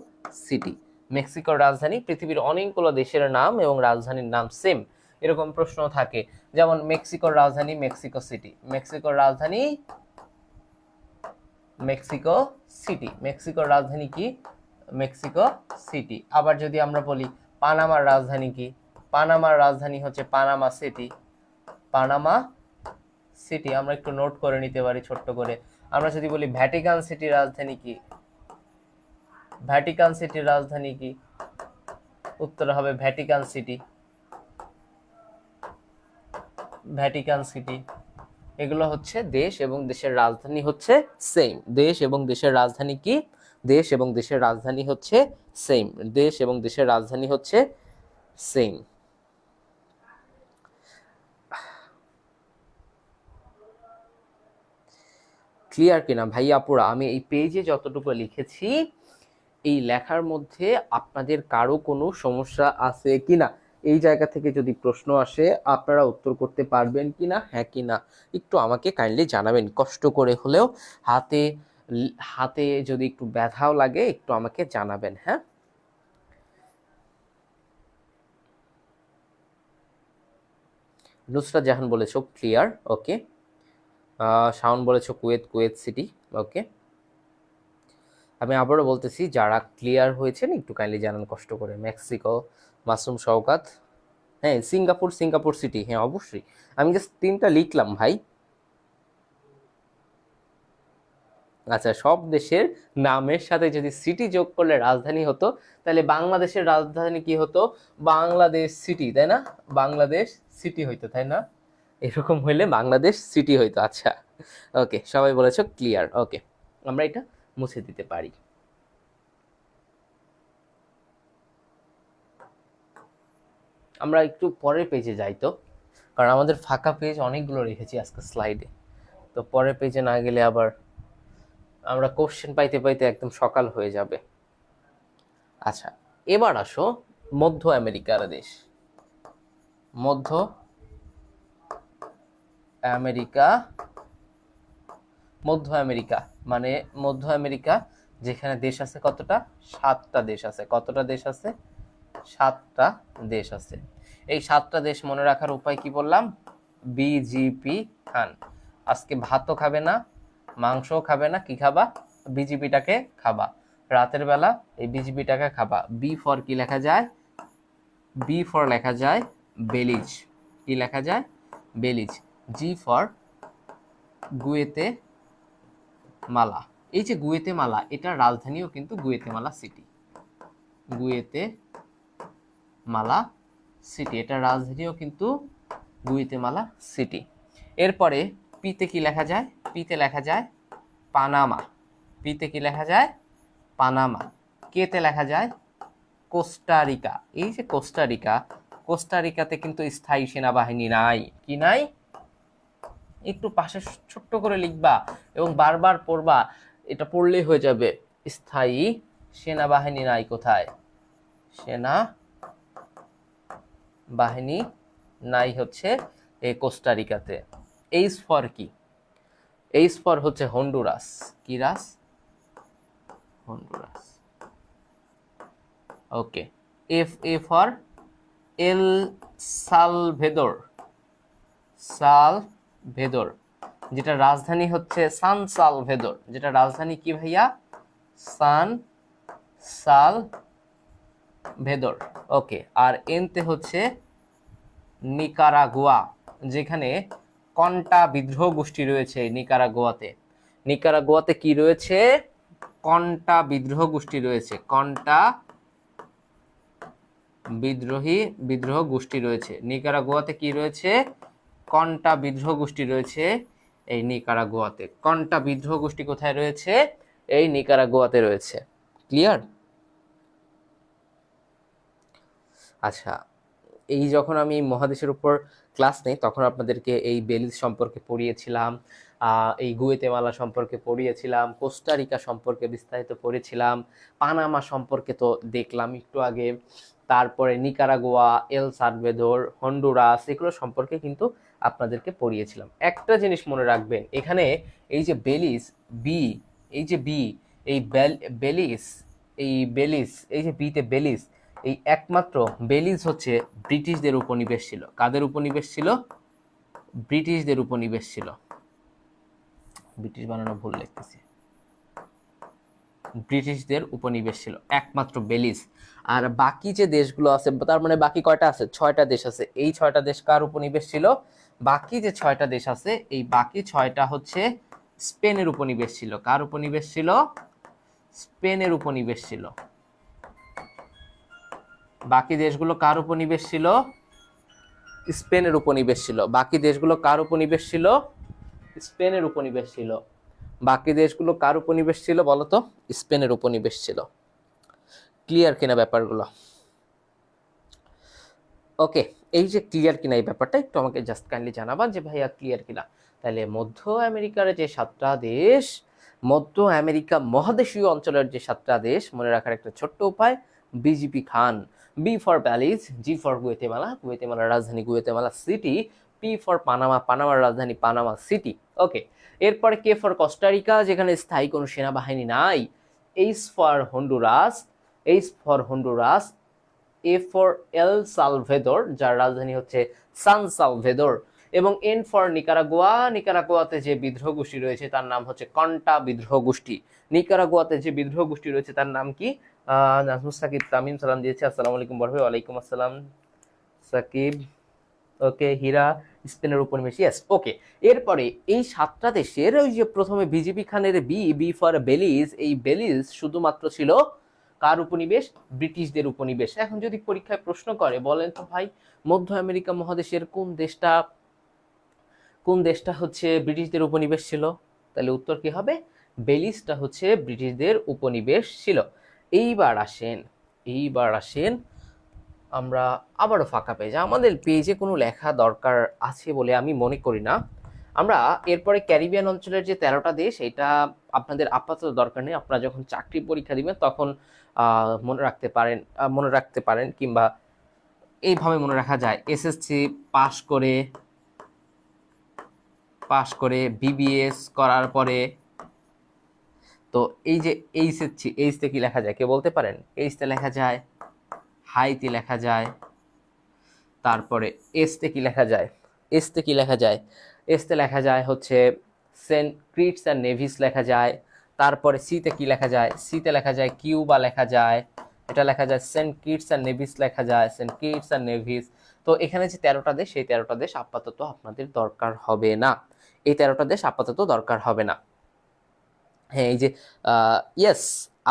city. মেক্সিকোর রাজধানী, পৃথিবীর অনেকগুলো দেশের নাম এবং রাজধানীর নাম সেম এরকম প্রশ্ন থাকে, যেমন মেক্সিকোর রাজধানী মেক্সিকো সিটি, মেক্সিকোর রাজধানী মেক্সিকো সিটি, মেক্সিকোর রাজধানী কি? Mexico city. আবার যদি আমরা বলি পানামার রাজধানী কি? পানামার রাজধানী হচ্ছে পানামা সিটি, পানামা সিটি। আমরা একটু নোট করে নিতে পারি ছোট্ট করে। আমরা যদি বলি ভ্যাটিকান সিটির রাজধানী কি? ভ্যাটিকান সিটির রাজধানী কি? উত্তর হবে ভ্যাটিকান সিটি, ভ্যাটিকান সিটি। এগুলো হচ্ছে দেশ এবং দেশের রাজধানী হচ্ছে সেম। দেশ এবং দেশের রাজধানী কি? দেশ এবং দেশের রাজধানী হচ্ছে সেম, দেশ এবং দেশের রাজধানী হচ্ছে সেম। ক্লিয়ার কিনা ভাই আপুরা? আমি এই পেজে যতটুকু লিখেছি এই লেখার মধ্যে আপনাদের কারো কোনো সমস্যা আছে কিনা, এই জায়গা থেকে যদি প্রশ্ন আসে আপনারা উত্তর করতে পারবেন কিনা, হ্যাঁ কিনা একটু আমাকে কাইন্ডলি জানাবেন, কষ্ট করে হলেও। হাতে হাতে যদি একটু ব্যথাও লাগে একটু আমাকে জানাবেন, হ্যাঁ। নুসরাত জাহান বলেছো ক্লিয়ার, ওকে। শাওন বলেছো কুয়েত, কুয়েত সিটি, ওকে। আমি আবারও বলতেছি, যারা ক্লিয়ার হয়েছেন একটু কাইন্ডলি জানান কষ্ট করে। মেক্সিকো, মাসুম শওকাত, হ্যাঁ সিঙ্গাপুর, সিঙ্গাপুর সিটি, হ্যাঁ অবশ্যই। আমি জাস্ট 3টা লিখলাম ভাই। আচ্ছা, সব দেশের নামের সাথে যদি সিটি যোগ করলে রাজধানী হতো, তাহলে বাংলাদেশের রাজধানী কি হতো? বাংলাদেশ সিটি, তাই না? বাংলাদেশ সিটি হইতো, তাই না? এরকম হইলে বাংলাদেশ সিটি হইতো। আচ্ছা ওকে, সবাই বলেছো ক্লিয়ার, ওকে। আমরা এটা মুছে দিতে পারি। আমরা একটু পরের পেজে যাই তো, কারণ আমাদের ফাঁকা পেজ অনেকগুলো রেখেছি আজকে স্লাইডে, তো পরের পেজে না গেলে আবার আমরা কোশ্চেন পাইতে পাইতে একদম সকাল হয়ে যাবে। আচ্ছা, এবার আসো মধ্য আমেরিকার দেশ। মধ্য আমেরিকা, মধ্য আমেরিকা মানে মধ্য আমেরিকা যেখানে দেশ আছে কতটা? 7টা দেশ আছে। কতটা দেশ আছে? 7টা দেশ আছে। এই 7টা দেশ মনে রাখার উপায় কি বললাম? বিজিপি খান। আজকে ভাতও খাবে না, মাংসও খাবে না, কি খাবা? বিজিপিটাকে খাবা। রাতের বেলা এই বিজিপিটাকে খাবা। বি ফর কি লেখা যায়? বি ফর লেখা যায় বেলিজ। কি লেখা যায়? বেলিজ। জি ফর গুয়েতে মালা। এই যে গুয়েতে মালা, এটার রাজধানীও কিন্তু গুয়েতে মালা সিটি। গুয়েতে মালা সিটি, এটার রাজধানীও কিন্তু গুয়েতে মালা সিটি। এরপরে পিতে কি লেখা যায়? পিতে লেখা যায় পানামা। পিতে কি লেখা যায়? পানামা। কেতে লেখা যায় কোস্টারিকা। এই যে কোস্টারিকা, কোস্টারিকাতে কিন্তু স্থায়ী সেনাবাহিনী নাই। কি নাই? একটু পাশে ছোট্ট করে লিখবা এবং বারবার পড়বা, এটা পড়লেই হয়ে যাবে। স্থায়ী সেনাবাহিনী নাই কোথায়? সেনা বাহিনী নাই হচ্ছে এই কোস্টারিকাতে। এইচ ফর কি? এইচ ফর হচ্ছে হন্ডুরাস। কি রাস? Honduras, okay. F A for El Salvador. Salvador, যেটা রাজধানী হচ্ছে সান সালভেদর। যেটা রাজধানী কি ভাইয়া? সান সালভেদর। ওকে, আর এনতে হচ্ছে নিকারাগুয়া, যেখানে কন্টা বিদ্রোহ গোষ্ঠী রয়েছে নিকারাগুয়াতে। নিকারাগুয়াতে কি রয়েছে? কন্টা বিদ্রোহ গোষ্ঠী রয়েছে, কন্টা বিদ্রোহ গোষ্ঠী রয়েছে নিকারাগুয়াতে। কি রয়েছে? কন্টা বিদ্রোহ গোষ্ঠী রয়েছে এই নিকারাগুয়াতে। কন্টা বিদ্রোহ গোষ্ঠী কোথায় রয়েছে? এই নিকারাগুয়াতে রয়েছে। ক্লিয়ার? আচ্ছা, এই যখন আমি মহাদেশের উপর ক্লাস নেই তখন আপনাদেরকে এই বেলিজ সম্পর্কে পড়িয়েছিলাম, এই গুয়েতেমালা সম্পর্কে পড়িয়েছিলাম, কোস্টারিকা সম্পর্কে বিস্তারিত পড়েছিলাম, পানামা সম্পর্কে তো দেখলাম একটু আগে, তারপরে নিকারাগুয়া, এল সালভাদোর, হন্ডুরাস, এগুলো সম্পর্কে কিন্তু আপনাদেরকে পড়িয়েছিলাম। একটা জিনিস মনে রাখবেন, এখানে এই যে বেলিজ বি, এই যে বি, এই বেলিজ, এই যে বিতে বেলিজ, এই একমাত্র বেলিজ হচ্ছে ব্রিটিশদের উপনিবেশ ছিল। কাদের উপনিবেশ ছিল? ব্রিটিশদের উপনিবেশ ছিল। ব্রিটিশ বানানো ভুল লিখতেছি, ব্রিটিশদের উপনিবেশ ছিল একমাত্র বেলিজ। আর বাকি যে দেশগুলো আছে, তার মানে বাকি কয়টা আছে? 6টা দেশ আছে। এই 6টা দেশ কার উপনিবেশ ছিল? বাকি যে 6টা দেশ আছে, এই বাকি 6টা হচ্ছে স্পেনের উপনিবেশ ছিল। কার উপনিবেশ ছিল? স্পেনের উপনিবেশ ছিল। বাকি দেশগুলো কার উপনিবেশ ছিল? স্পেনের উপনিবেশ ছিল। বাকি দেশগুলো কার উপনিবেশ ছিল? স্পেনের উপনিবেশ ছিল। বাকি দেশগুলো কার উপনিবেশ ছিল বলতো? স্পেনের উপনিবেশ ছিল। ক্লিয়ার কিনা ব্যাপারগুলো? ওকে, এই যে ক্লিয়ার কিনা এই ব্যাপারটা একটু আমাকে জাস্ট কাইন্ডলি জানাবা যে ভাইয়া ক্লিয়ার কিনা। তাহলে মধ্য আমেরিকার যে 7টা দেশ, মধ্য আমেরিকা মহাদেশীয় অঞ্চলের যে 7টা দেশ মনে রাখার একটা ছোট্ট উপায়, বিজিপি খান। B for Belize, G for Guatemala, গুয়েতেমালার রাজধানী Guatemala City, P for Panama, পানামার রাজধানী পানামা সিটি। ওকে, এরপরে কে ফর কোস্টারিকা, যেখানে স্থায়ী কোনো সেনাবাহিনী নাই। H for Honduras, A for El সালভেদর, যার রাজধানী হচ্ছে সান সালভেদর, এবং এন ফর নিকারাগুয়া, নিকারাগুয়াতে যে বিদ্রোহ গোষ্ঠী রয়েছে তার নাম হচ্ছে কন্টা বিদ্রোহ গোষ্ঠী। নিকারাগুয়াতে যে বিদ্রোহ গোষ্ঠী রয়েছে তার নাম কি? নাজমুস সাকিব তামিম সালাম দিয়েছে, আসসালামু আলাইকুম বরভাই। ওয়ালাইকুম আসসালাম সাকিব। ওকে, হীরা স্পেনের উপনিবেশ, ইয়েস। ওকে, এরপরে এই 7টা দেশের ওই যে প্রথমে বিজিপি খানের বি ফর বেলিজ, এই বেলিজ শুধুমাত্র ছিল কার উপনিবেশ? ব্রিটিশদের উপনিবেশ। এখন যদি পরীক্ষায় প্রশ্ন করে বলেন তো ভাই মধ্য আমেরিকা মহাদেশের কোন দেশটা হচ্ছে ব্রিটিশদের উপনিবেশ ছিল, তাহলে উত্তর কি হবে? বেলিজটা হচ্ছে ব্রিটিশদের উপনিবেশ ছিল। এইবার আসেন আমরা আবারও ফাঁকা পেজ, আমাদের পেজে কোনো লেখা দরকার আছে বলে আমি মনে করি না। আমরা এরপরে ক্যারিবিয়ান অঞ্চলের যে 13টা দেশ, এটা আপনাদের আপাতত দরকার নেই। আপনারা যখন চাকরি পরীক্ষা দিবেন তখন মনে রাখতে পারেন কিংবা এইভাবে মনে রাখা যায়। এসএসসি পাশ করে বিবিএস করার পরে, তো এই যে এইচতে কি লেখা যায়, কে বলতে পারেন? এইচতে লেখা যায় হাইতে লেখা যায়, তারপরে এসতে কি লেখা যায়? এসতে লেখা যায় হচ্ছে সেন্ট কিটস অ্যান্ড নেভিস লেখা যায়। তারপরে সিতে কি লেখা যায়? সিতে লেখা যায় কিউবা লেখা যায়, এটা লেখা যায় সেন্ট কিটস অ্যান্ড নেভিস লেখা যায়, সেন্ট কিটস অ্যান্ড নেভিস। তো এখানে যে 13টা দেশ, সেই 13টা দেশ আপাতত আপনাদের দরকার হবে না। এই 13টা দেশ আপাতত দরকার হবে না। হ্যাঁ, এই যে ইয়েস,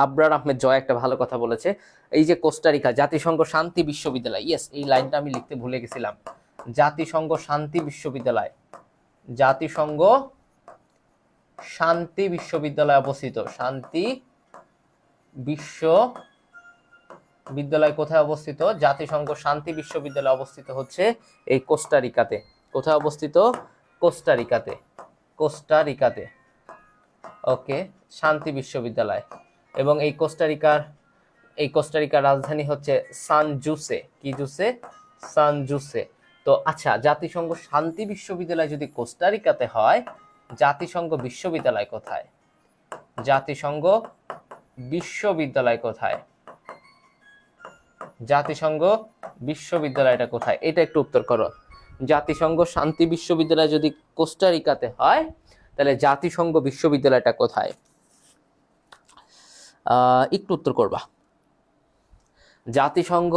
আবরার আহমেদ জয় একটা ভালো কথা বলেছে। এই যে কোস্টারিকা জাতিসংঘ শান্তি বিশ্ববিদ্যালয়, ইয়েস, এই লাইনটা আমি লিখতে ভুলে গেছিলাম। জাতিসংঘ শান্তি বিশ্ববিদ্যালয়, জাতিসংঘ শান্তি বিশ্ববিদ্যালয় অবস্থিত। শান্তি বিশ্ববিদ্যালয় কোথায় অবস্থিত? জাতিসংঘ শান্তি বিশ্ববিদ্যালয় অবস্থিত হচ্ছে এই কোস্টারিকাতে। কোথায় অবস্থিত? কোস্টারিকাতে। ওকে, শান্তি বিশ্ববিদ্যালয়। এবং এই কোস্টারিকার রাজধানী হচ্ছে সান জুসে। কি জুসে? সান জুসে। তো আচ্ছা, জাতিসংঘ শান্তি বিশ্ববিদ্যালয় যদি কোস্টারিকাতে হয়, জাতিসংঘ বিশ্ববিদ্যালয় কোথায়? জাতিসংঘ বিশ্ববিদ্যালয় কোথায়? জাতিসংঘ বিশ্ববিদ্যালয়টা কোথায়? এটা একটু উত্তর করো। জাতিসংঘ শান্তি বিশ্ববিদ্যালয় যদি কোস্টারিকাতে হয় তাহলে জাতিসংঘ বিশ্ববিদ্যালয়টা কোথায়? একটু উত্তর করবা। জাতিসংঘ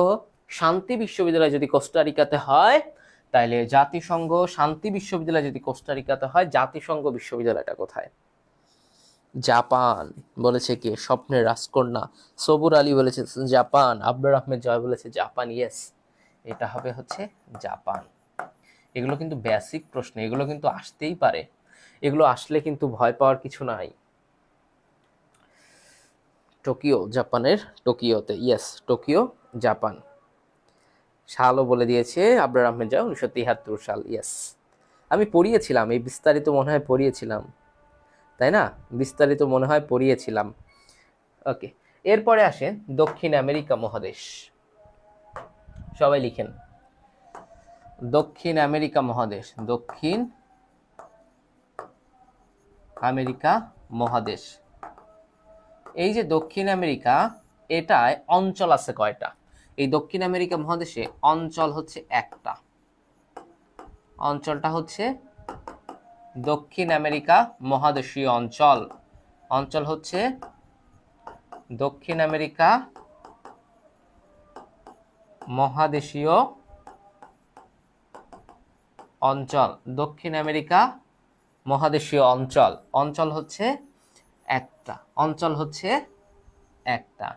শান্তি বিশ্ববিদ্যালয় যদি কোস্টারিকাতে হয়, তাহলে জাতিসংঘ শান্তি বিশ্ববিদ্যালয় যদি কোস্টারিকাতে হয়, জাতিসংঘ বিশ্ববিদ্যালয়টা কোথায়? জাপান বলেছে কে? স্বপ্নের রাজকন্যা সবুর আলী বলেছে জাপান, আব্দুর আহমেদ জয় বলেছে জাপান। ইয়েস, এটা হবে হচ্ছে জাপান। এগুলো কিন্তু বেসিক প্রশ্ন, এগুলো কিন্তু আসতেই পারে, এগুলো আসলে কিন্তু ভয় পাওয়ার কিছু নাই। টোকিও, জাপানের টোকিওতে। Yes, Tokyo Japan. সালও বলে দিয়েছে আব্দুর আহমেদ জয়, 1973 সাল। ইয়েস, আমি পড়িয়েছিলাম, এই বিস্তারিত মনে হয় পড়িয়েছিলাম, তাই না? বিস্তারিত মনে হয় পড়িয়েছিলাম। ওকে, এরপরে আসে দক্ষিণ আমেরিকা মহাদেশ। সবাই লিখেন, দক্ষিণ আমেরিকা মহাদেশ। দক্ষিণ আমেরিকা মহাদেশ। এই যে দক্ষিণ আমেরিকা, এটায় অঞ্চল আছে কয়টা? এই দক্ষিণ আমেরিকা মহাদেশে অঞ্চল হচ্ছে একটা। অঞ্চলটা হচ্ছে দক্ষিণ আমেরিকা মহাদেশীয় অঞ্চল। অঞ্চল হচ্ছে দক্ষিণ আমেরিকা মহাদেশীয় অঞ্চল। দক্ষিণ আমেরিকা মহাদেশীয় অঞ্চল। অঞ্চল হচ্ছে একটা। অঞ্চল হচ্ছে একটা।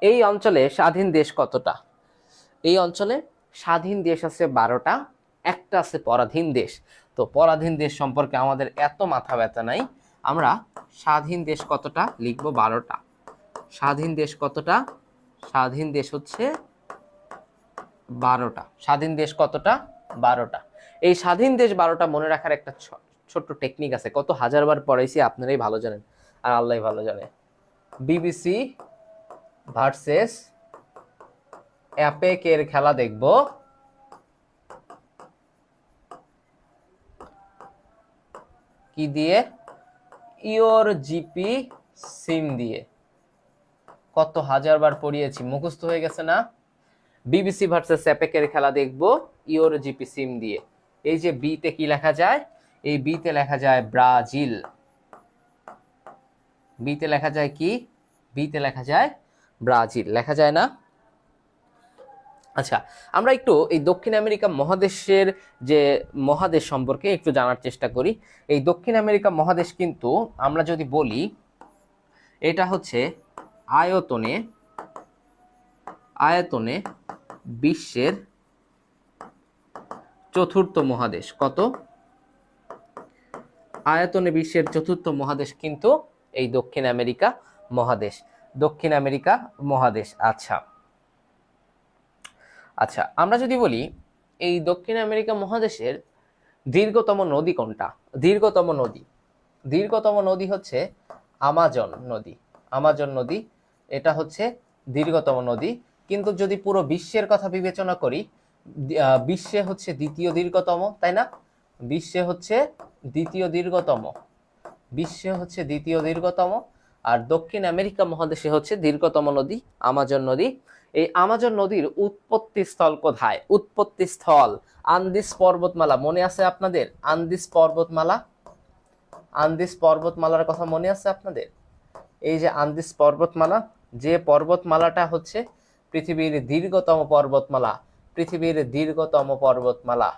এই অঞ্চলে স্বাধীন দেশ কতটা? এই অঞ্চলে স্বাধীন দেশ আছে 12টা, একটা আছে পরাধীন দেশ। তো পরাধীন দেশ সম্পর্কে আমাদের এত মাথা ব্যথা নাই, আমরা স্বাধীন দেশ কতটা লিখবো, 12টা। স্বাধীন দেশ কতটা? স্বাধীন দেশ হচ্ছে 12টা। স্বাধীন দেশ কতটা? 12টা। এই স্বাধীন দেশ 12টা মনে রাখার একটা ছোট্ট টেকনিক আছে, কত হাজারবার পড়াইছি, আপনারাই ভালো জানেন আর আল্লাহ ভালো জানে। বিবিসি ভার্সেস অ্যাপেকের খেলা দেখব কি দিয়ে? ইওর জিপি সিম দিয়ে। কত হাজারবার পড়িয়েছি, মুখস্থ হয়ে গেছে না? বিবিসি ভার্সেস অ্যাপেকের খেলা দেখব ইওর জিপি সিম দিয়ে। এই যে বিতে কি লেখা যায়? এই বিতে লেখা যায় ব্রাজিল। বিতে লেখা যায় কি? বিতে লেখা যায় ব্রাজিল, লেখা যায় না? আচ্ছা, আমরা একটু এই দক্ষিণ আমেরিকা মহাদেশের যে মহাদেশ সম্পর্কে একটু জানার চেষ্টা করি। এই দক্ষিণ আমেরিকা মহাদেশ কিন্তু আমরা যদি বলি, এটা হচ্ছে আয়তনে আয়তনে বিশ্বের চতুর্থ মহাদেশ। কত? আয়তনে বিশ্বের চতুর্থ মহাদেশ কিন্তু এই দক্ষিণ আমেরিকা মহাদেশ। দক্ষিণ আমেরিকা মহাদেশ। আচ্ছা আচ্ছা, আমরা যদি বলি এই দক্ষিণ আমেরিকা মহাদেশের দীর্ঘতম নদী কোনটা? দীর্ঘতম নদী হচ্ছে আমাজন নদী। আমাজন নদী, এটা হচ্ছে দীর্ঘতম নদী। কিন্তু যদি পুরো বিশ্বের কথা বিবেচনা করি, বিশ্বে হচ্ছে দ্বিতীয় দীর্ঘতম, তাই না? বিশ্বে হচ্ছে দ্বিতীয় দীর্ঘতম। আর দক্ষিণ আমেরিকা মহাদেশে হচ্ছে দীর্ঘতম নদী আমাজন নদী। এই আমাজন নদীর উৎপত্তি স্থল কোথায়? উৎপত্তি স্থল আন্দিস পর্বতমালা। মনে আছে আপনাদের আন্দিস পর্বতমালা? আন্দিস পর্বতমালার কথা মনে আছে আপনাদের? এই যে আন্দিস পর্বতমালা, যে পর্বতমালাটা হচ্ছে পৃথিবীর দীর্ঘতম পর্বতমালা। পৃথিবীর দীর্ঘতম পর্বতমালা।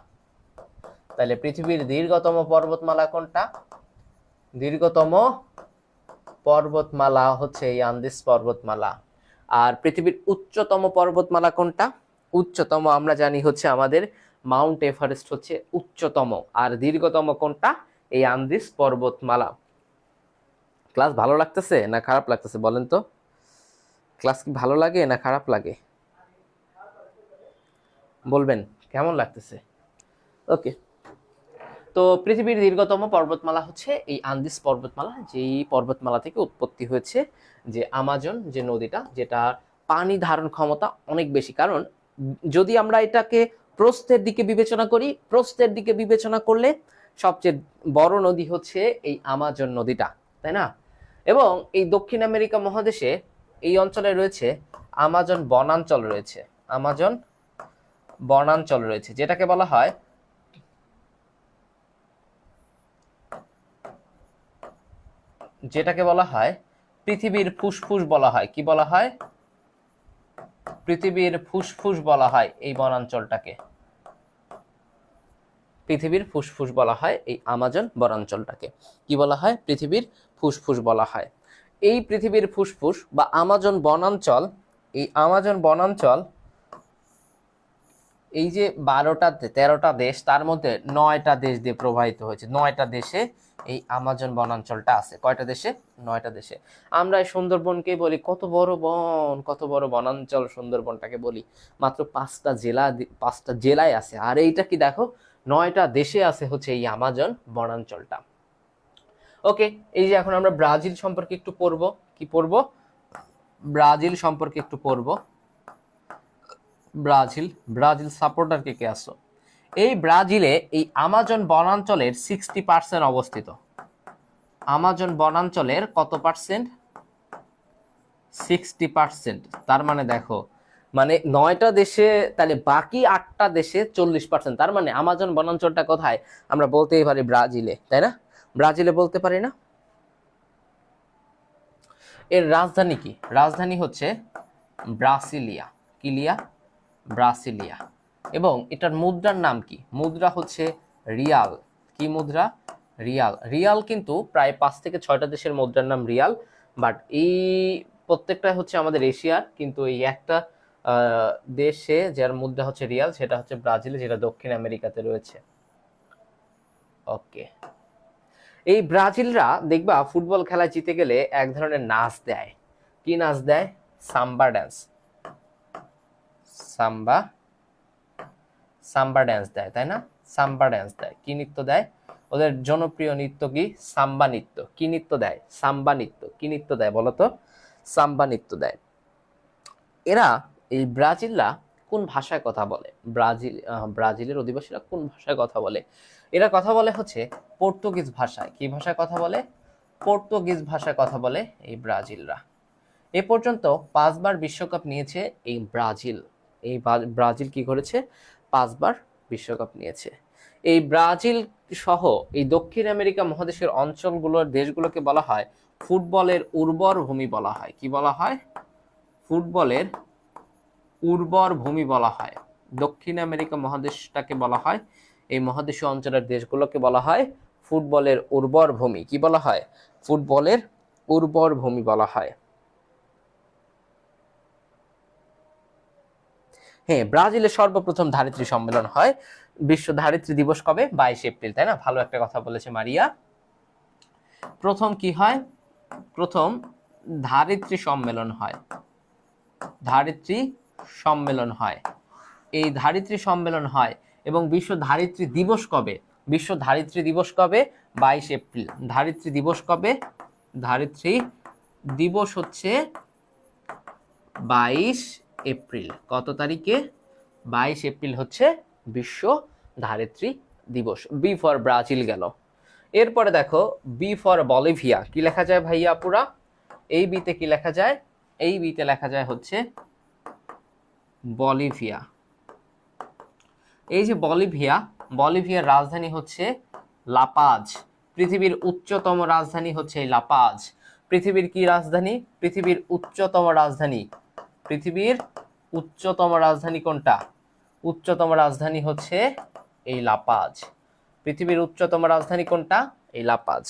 তাহলে পৃথিবীর দীর্ঘতম পর্বতমালা কোনটা? দীর্ঘতম পর্বতমালা হচ্ছে এই আন্দিস পর্বতমালা। আর পৃথিবীর উচ্চতম পর্বতমালা কোনটা? উচ্চতম আমরা জানি হচ্ছে আমাদের মাউন্ট এভারেস্ট হচ্ছে উচ্চতম। আর দীর্ঘতম কোনটা? এই আন্দিস পর্বতমালা। ক্লাস ভালো লাগতেছে না খারাপ লাগতেছে বলেন তো? ক্লাস কি ভালো লাগে না খারাপ লাগে? বলবেন কেমন লাগতেছে? ওকে, তো পৃথিবীর দীর্ঘতম পর্বতমালা হচ্ছে এই আন্দিস পর্বতমালা, যেই পর্বতমালা থেকে উৎপত্তি হয়েছে যে আমাজন যে নদীটা, যেটা পানি ধারণ ক্ষমতা অনেক বেশি। কারণ যদি আমরা এটাকে প্রস্থের দিকে বিবেচনা করলে সবচেয়ে বড় নদী হচ্ছে এই আমাজন নদীটা, তাই না? এবং এই দক্ষিণ আমেরিকা মহাদেশে এই অঞ্চলে রয়েছে আমাজন বনাঞ্চল রয়েছে। আমাজন বনাঞ্চল রয়েছে, যেটাকে বলা হয় পৃথিবীর ফুসফুস বলা হয়, কি বলা হয়? পৃথিবীর ফুসফুস বলা হয় এই বনাঞ্চলটাকে, পৃথিবীর ফুসফুস বলা হয় এই আমাজন বনাঞ্চলটাকে, কি বলা হয়? পৃথিবীর ফুসফুস বলা হয়। এই পৃথিবীর ফুসফুস বা আমাজন বনাঞ্চল, এই আমাজন বনাঞ্চল এই যে 12টা 13টা দেশ, তার মধ্যে 9টা দেশ দিয়ে প্রবাহিত হয়েছে। 9টা দেশে এই আমাজন বনাঞ্চলটা আছে। কয়টা দেশে? 9টা দেশে। আমরা এই সুন্দরবনকে বলি কত বড় বন, কত বড় বনাঞ্চল সুন্দরবনটাকে বলি। মাত্র 5টা জেলায় আছে, আর এইটা কি দেখো 9টা দেশে আছে হচ্ছে এই আমাজন বনাঞ্চলটা। ওকে, এই যে এখন আমরা ব্রাজিল সম্পর্কে একটু পড়বো। কি পড়বো? ব্রাজিল সম্পর্কে একটু পড়বো। ব্রাজিল, ব্রাজিল সাপোর্টার কে কে আসো? এই ব্রাজিলে এই আমাজন বনাঞ্চলের 60% অবস্থিত। আমাজন বনাঞ্চলের কত পার্সেন্ট? 60%। তার মানে দেখো, মানে 9টা দেশে, তাহলে বাকি 8টা দেশে 40%। তার মানে আমাজন বনাঞ্চলটা কোথায়? আমরা বলতেই পারি ব্রাজিলে, তাই না? ব্রাজিলে বলতে পারি না? এর রাজধানী কি? রাজধানী হচ্ছে ব্রাসিলিয়া। কিলিয়া? ব্রাসিলিয়া। এবং এটার মুদ্রার নাম কি? মুদ্রা হচ্ছে রিয়াল। কি মুদ্রা? রিয়াল। রিয়াল কিন্তু প্রায় 5 থেকে 6টা দেশের মুদ্রার নাম রিয়াল, বাট এই প্রত্যেকটা হচ্ছে আমাদের এশিয়ার, কিন্তু এই একটা দেশে যার মুদ্রা হচ্ছে রিয়াল, সেটা হচ্ছে ব্রাজিলে, যেটা দক্ষিণ আমেরিকাতে রয়েছে। ওকে, এই ব্রাজিলরা দেখবা ফুটবল খেলা জিতে গেলে এক ধরনের নাচ দেয়। কি নাচ দেয়? সাম্বা ড্যান্স। সাম্বা, সাম্বা ড্যান্স দেয়, তাই না? সাম্বা ড্যান্স দেয়। কি নৃত্য দেয়? ওদের জনপ্রিয় নৃত্য কি? সাম্বা নৃত্য। কি নৃত্য দেয়? সাম্বা নৃত্য। কি নৃত্য দেয় বলো তো? সাম্বা নৃত্য দেয়। এরা, এই ব্রাজিলরা কোন ভাষায় কথা বলে? ব্রাজিলের অধিবাসীরা কোন ভাষায় কথা বলে? এরা কথা বলে হচ্ছে পর্তুগিজ ভাষায়। কি ভাষায় কথা বলে? পর্তুগিজ ভাষায় কথা বলে এই ব্রাজিলরা। এ পর্যন্ত 5বার বিশ্বকাপ নিয়েছে এই ব্রাজিল। এই ব্রাজিল কি করেছে? 5বার বিশ্বকাপ নিয়েছে। এই ব্রাজিল সহ এই দক্ষিণ আমেরিকা মহাদেশের অঞ্চলগুলোর দেশগুলোকে বলা হয় ফুটবলের উর্বর ভূমি বলা হয়। কি বলা হয়? ফুটবলের উর্বর ভূমি বলা হয়। দক্ষিণ আমেরিকা মহাদেশটাকে বলা হয়, এই মহাদেশীয় অঞ্চলের দেশগুলোকে বলা হয় ফুটবলের উর্বর ভূমি। কি বলা হয়? ফুটবলের উর্বর ভূমি বলা হয়। হ্যাঁ, ব্রাজিলে সর্বপ্রথম ধারিত্রী সম্মেলন হয়। বিশ্ব ধারিত্রী দিবস কবে? 22 এপ্রিল, তাই না? ভালো একটা কথা বলেছে মারিয়া। প্রথম কি হয়? প্রথম ধারিত্রী সম্মেলন হয়। ধারিত্রী সম্মেলন হয়। এই ধারিত্রী সম্মেলন হয়। এবং বিশ্ব ধারিত্রী দিবস কবে? বিশ্ব ধারিত্রী দিবস কবে? 22 এপ্রিল। ধারিত্রী দিবস কবে? ধারিত্রী দিবস হচ্ছে 22 এপ্রিল। কত তারিখে? 22 এপ্রিল হচ্ছে বিশ্ব ধারিত্রী দিবস। বি ফর ব্রাজিল গেল। এরপরে দেখো বি ফর বলিভিয়া। কি লেখা যায় ভাইয়া আপুরা? এই বিতে কি লেখা যায়? এই বিতে লেখা যায় হচ্ছে বলিভিয়া। এই যে বলিভিয়া, বলিভিয়ার রাজধানী হচ্ছে লাপাজ। পৃথিবীর উচ্চতম রাজধানী হচ্ছে লাপাজ। পৃথিবীর কি রাজধানী? পৃথিবীর উচ্চতম রাজধানী। পৃথিবীর উচ্চতম রাজধানী কোনটা? উচ্চতম রাজধানী হচ্ছে এই লাপাজ। পৃথিবীর উচ্চতম রাজধানী কোনটা? এই লাপাজ।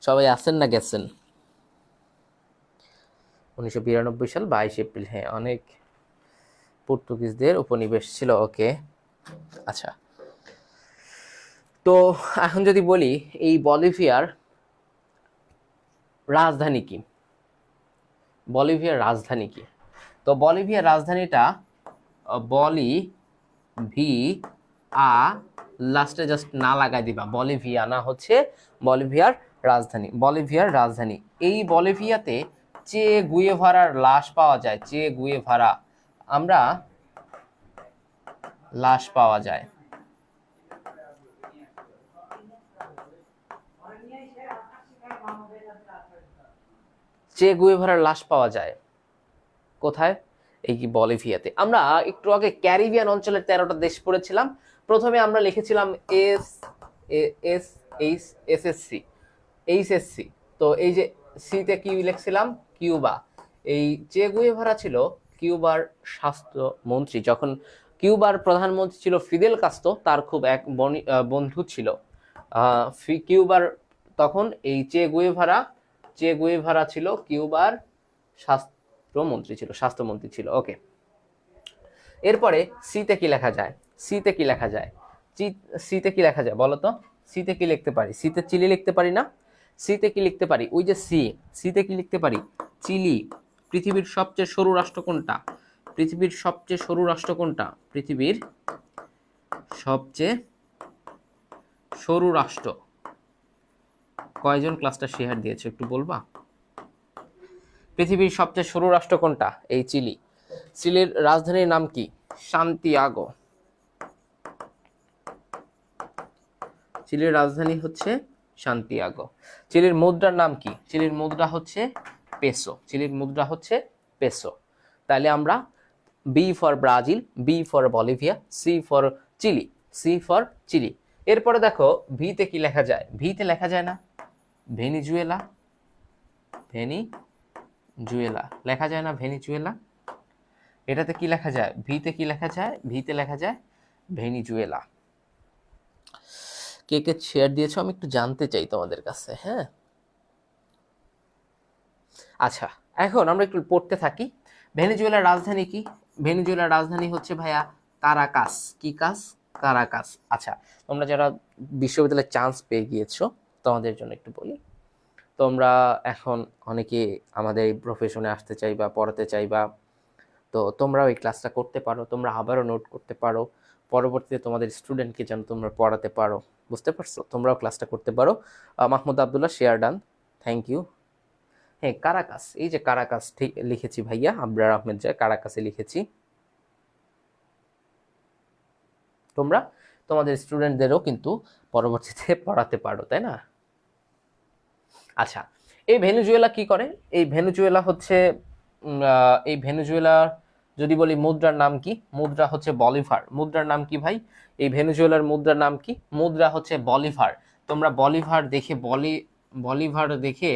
সবাই আছেন না গেছেন? 1992 সাল 22 এপ্রিল। হ্যাঁ, অনেক পর্তুগিজদের উপনিবেশ ছিল। ওকে, আচ্ছা। তো এখন যদি বলি এই বলিভিয়ার রাজধানী কি? বলিভিয়ার রাজধানী কি? তো বলিভিয়ার রাজধানীটা বলিভিয়া, লাস্টে জাস্ট না লাগাই দিবা, বলিভিয়ানা হচ্ছে বলিভিয়ার রাজধানী। বলিভিয়ার রাজধানী। এই বলিভিয়াতে চে গুয়েভারার লাশ পাওয়া যায়। চে গুয়েভারা, আমরা লাশ পাওয়া যায়। চে গুয়েভারার লাশ পাওয়া যায় কোথায়? এই কি বলিভিয়াতে। আমরা একটু আগে ক্যারিবিয়ান অঞ্চলের 13টা দেশ পড়েছিলাম। প্রথমে আমরা লিখেছিলাম এস এস এইচএসসি, তো এই যে সিতে কি লিখছিলাম, কিউবা। এই চে গুয়েভারা ছিল কিউবার স্বাস্থ্যমন্ত্রী। যখন কিউবার প্রধানমন্ত্রী ছিল ফিদেল কাস্তো, তার খুব এক বন্ধু ছিল কিউবার। তখন এই চে গুয়েভারা ছিল কিউবার স্বাস্থ্যমন্ত্রী ছিল। ওকে, এরপরে সিতে কি লেখা যায়, সিতে কি লেখা যায়, সিতে কি লেখা যায় বলো তো? সিতে কি লিখতে পারি? সিতে চিলি লিখতে পারি না? সিতে কি লিখতে পারি? ওই যে সিতে কি লিখতে পারি? চিলি। পৃথিবীর সবচেয়ে সরু রাষ্ট্র কোনটা? পৃথিবীর সবচেয়ে সরু রাষ্ট্র কোনটা? পৃথিবীর সবচেয়ে সরু রাষ্ট্র কয়জন ক্লাসটা শেয়ার দিয়েছে একটু বলবা? পৃথিবীর সবচেয়ে সরু রাষ্ট্র কোনটা? এই চিলি। চিলির রাজধানীর নাম কি? সান্তিয়াগো। চিলির রাজধানী হচ্ছে সান্তিয়াগো। চিলির মুদ্রার নাম কি? চিলির মুদ্রা হচ্ছে পেসো। চিলির মুদ্রা হচ্ছে পেসো। তাহলে আমরা B for Brazil, B for Bolivia, C for Chile, C for Chile. এরপরে দেখো ভিতে কি লেখা যায়? ভিতে লেখা যায় না? ভেনিজুয়েলা, ভেনিজুয়েলা লেখা যায় না? ভেনিজুয়েলা। এটাতে কি লেখা যায়? ভিতে কি লেখা যায়? ভিতে লেখা যায় ভেনিজুয়েলা। কে কে শেয়ার দিয়েছো আমি একটু জানতে চাই তোমাদের কাছে। হ্যাঁ, আচ্ছা, এখন আমরা একটু পড়তে থাকি। ভেনেজুয়েলার রাজধানী কি? ভেনেজুয়েলার রাজধানী হচ্ছে ভাইয়া কারাকাস। কি কাস? কারাকাস। আচ্ছা, তোমরা যারা বিশ্ববিদ্যালয়ে চান্স পেয়ে গিয়েছো তোমাদের জন্য একটু বলি। তোমরা এখন অনেকে আমাদের এই প্রফেশনে আসতে চাইবা, পড়াতে চাইবা, তো তোমরাও এই ক্লাসটা করতে পারো। তোমরা আবারও নোট করতে পারো, পরবর্তীতে তোমাদের স্টুডেন্টকে যেন তোমরা পড়াতে পারো। বুঝতে পারছো? তোমরাও ক্লাসটা করতে পারো। Mahmud Abdullah share done, thank you. হ্যাঁ, কারাকাস, এই যে কারাকাস ঠিক লিখেছি ভাইয়া, আবরার আহমেদ যায় কারাকাসে লিখেছি। তোমরা তোমাদের স্টুডেন্টদেরও কিন্তু পরবর্তীতে পড়াতে পারো, তাই না? আচ্ছা, এই ভেনেজুয়েলা কি করে? এই ভেনেজুয়েলা হচ্ছে এই ভেনেজুয়েলার যদি বলি মুদ্রার নাম কি? মুদ্রা হচ্ছে বলিভার। মুদ্রার নাম কি ভাই? এই ভেনেজুয়েলার মুদ্রার নাম কি? মুদ্রা হচ্ছে বলিভার। তোমরা বলিভার দেখে বলিভার দেখে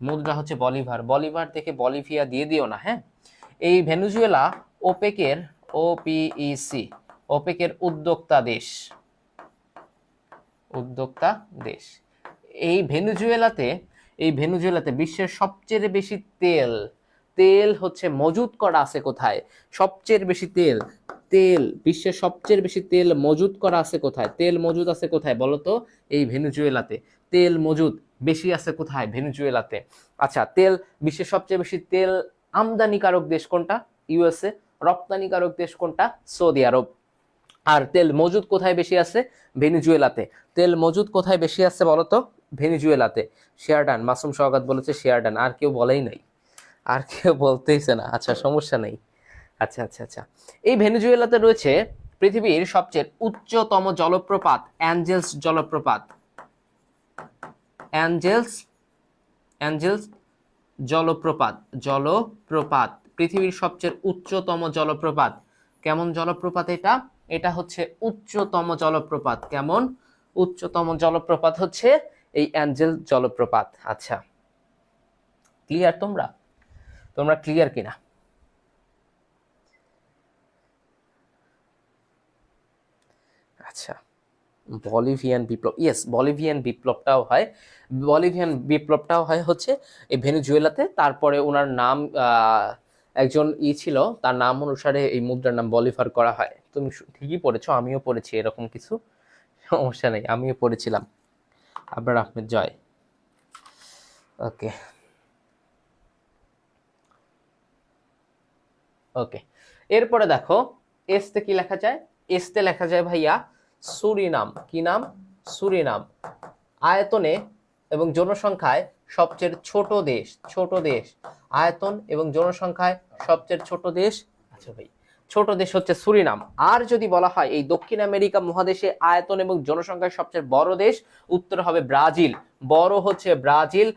মুদ্রা হচ্ছে বলিভার, বলিভার দেখে বলিভিয়া দিয়ে দিও না। হ্যাঁ, এই ভেনেজুয়েলা ওপেকের, ওপিইসি, ওপেকের উদ্যোক্তা দেশ, উদ্যোক্তা দেশ। এই ভেনেজুয়েলাতে বিশ্বের সবচেয়ে বেশি তেল হচ্ছে মজুত করা আছে কোথায়? সবচেয়ে বেশি বিশ্বের সবচেয়ে বেশি তেল মজুত করা আছে কোথায়? তেল মজুদ আছে কোথায় বলো তো? এই ভেনেজুয়েলাতে। তেল মজুদ বেশি আছে কোথায়? ভেনেজুয়েলাতে। আচ্ছা, বিশ্বের সবচেয়ে বেশি তেল আমদানিকারক দেশ কোনটা? ইউএসএ। রপ্তানিকারক দেশ কোনটা? সৌদি আরব। আর তেল মজুদ কোথায় বেশি আছে? ভেনেজুয়েলাতে। তেল মজুদ কোথায় বেশি আছে বলতো? ভেনেজুয়েলাতে। শেয়ারডান, মাসুম সওগাত বলেছে শেয়ারডান, আর কেউ বলেই নাই, আর কেউ বলতেইছে না। আচ্ছা, সমস্যা নেই। আচ্ছা আচ্ছা আচ্ছা, এই ভেনেজুয়েলাতে রয়েছে পৃথিবীর সবচেয়ে উচ্চতম জলপ্রপাত, অ্যাঞ্জেলস জলপ্রপাত। অ্যাঞ্জেলস জলপ্রপাত, পৃথিবীর সবচেয়ে উচ্চতম জলপ্রপাত। কেমন জলপ্রপাত এটা? এটা হচ্ছে উচ্চতম জলপ্রপাত। কেমন? উচ্চতম জলপ্রপাত হচ্ছে এই অ্যাঞ্জেল জলপ্রপাত। আচ্ছা, ক্লিয়ার? তোমরা ক্লিয়ার কিনা? আচ্ছা, বলিভিয়ান বিপ্লব, ইয়েস, বলিভিয়ান বিপ্লবটাও হয় হচ্ছে এই ভেনেজুয়েলাতে। তারপরে ওনার নাম একজন ছিল, তার নাম অনুসারে এই মুদ্রার নাম বলিভার করা হয়। তুমি ঠিকই পড়েছো, আমিও পড়েছি এরকম কিছু, সমস্যা নেই, আমিও পড়েছিলাম। আবরার আহমেদ জয়। ওকে ওকে, এরপরে দেখো এসতে কি লেখা যায়? এসতে লেখা যায় ভাইয়া সুরিনাম। কি নাম? সুরিনাম। আয়তনে এবং জনসংখ্যায় সবচেয়ে ছোট দেশ, আয়তন এবং জনসংখ্যায় সবচেয়ে ছোট দেশ। আচ্ছা ভাই, ছোট দেশ হচ্ছে সুরিনাম। আর যদি বলা হয় এই দক্ষিণ আমেরিকা মহাদেশে আয়তন এবং জনসংখ্যায় সবচেয়ে বড় দেশ, উত্তর হবে ব্রাজিল। বড় হচ্ছে ব্রাজিল,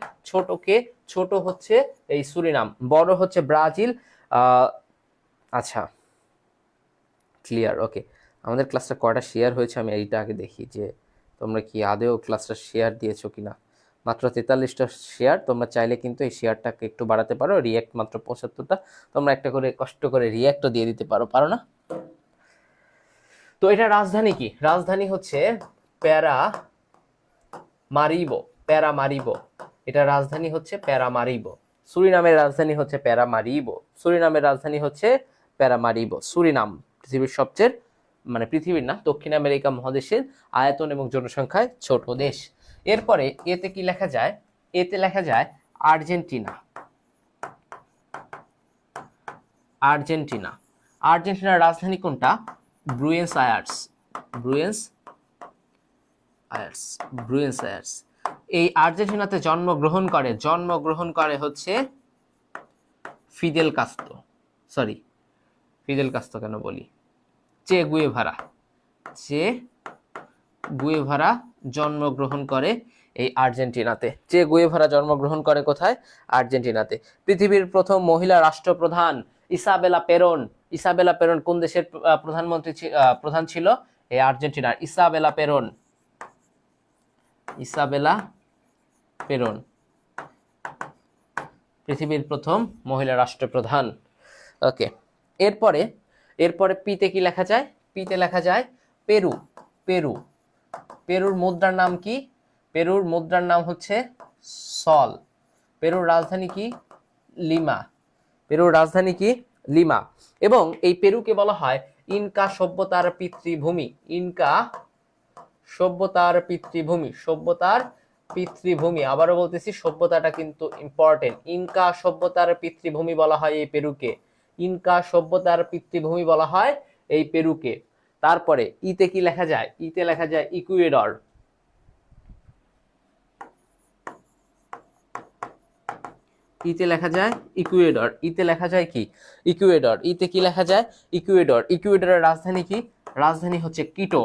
ছোট হচ্ছে এই সুরিনাম। বড় হচ্ছে ব্রাজিল। আচ্ছা, ক্লিয়ার? ওকে, আমাদের ক্লাসটা কয়টা শেয়ার হয়েছে আমি এইটা আগে দেখি যে তোমরা কি আদেও ক্লাসটা শেয়ার দিয়েছো কিনা। মাত্র 43টা শেয়ার। তোমরা চাইলে কিন্তু এই শেয়ারটাকে একটু বাড়াতে পারো। রিয়াক্ট মাত্র 75টা, তোমরা একটা করে কষ্ট করে রিয়াক্টও দিয়ে দিতে পারো, পারো না? তো এটা রাজধানী কি? রাজধানী হচ্ছে প্যারামারিবো। প্যারামারিবো, এটা রাজধানী হচ্ছে প্যারামারিবো। সুরিনামের রাজধানী হচ্ছে প্যারামারিবো। সুরিনামের রাজধানী হচ্ছে প্যারামারিবো। সুরিনাম পৃথিবীর সবচেয়ে, মানে পৃথিবীর না, দক্ষিণ আমেরিকা মহাদেশের আয়তন এবং জনসংখ্যায় ছোট দেশ। এরপরে এতে কি লেখা যায়? এতে লেখা যায় আর্জেন্টিনা। আর্জেন্টিনা, আর্জেন্টিনার রাজধানী কোনটা? Buenos Aires. Buenos Aires, Buenos Aires. এই আর্জেন্টিনাতে জন্মগ্রহণ করে হচ্ছে Fidel Castro, sorry Fidel Castro কেন বলি, চে গুয়েভারা। চে গুয়েভারা জন্মগ্রহণ করে এই আর্জেন্টিনাতে। চে গুয়েভারা জন্মগ্রহণ করে কোথায়? আর্জেন্টিনাতে। পৃথিবীর প্রথম মহিলা রাষ্ট্রপ্রধান ইসাবেলা পেরন। ইসাবেলা পেরন কোন দেশের প্রধান ছিল? এই আর্জেন্টিনার। Isabella Peron. ইসাবেলা পেরন পৃথিবীর প্রথম মহিলা রাষ্ট্রপ্রধান। ওকে, এরপরে পিতে কি লেখা যায়? পিতে লেখা যায় পেরু। পেরুর মুদ্রার নাম কি? পেরুর মুদ্রার নাম হচ্ছে সল। পেরুর রাজধানী কি? লিমা। পেরুর রাজধানী কি? লিমা। এবং এই পেরুকে বলা হয় ইনকা সভ্যতার পিতৃভূমি। ইনকা সভ্যতার পিতৃভূমি। আবারও বলতেছি, সভ্যতাটা কিন্তু ইম্পর্টেন্ট। ইনকা সভ্যতার পিতৃভূমি বলা হয় এই পেরুকে। ইনকা সভ্যতার পিতৃভূমি বলা হয় এই পেরুকে। তারপরে ইতে কি লেখা যায়? ইতে লেখা যায় ইকুয়েডর। ইতে লেখা যায় ইকুয়েডর। ইতে লেখা যায় কি? ইকুয়েডর। ইতে কি লেখা যায়? ইকুয়েডর। ইকুয়েডরের রাজধানী কি? রাজধানী হচ্ছে কিটো।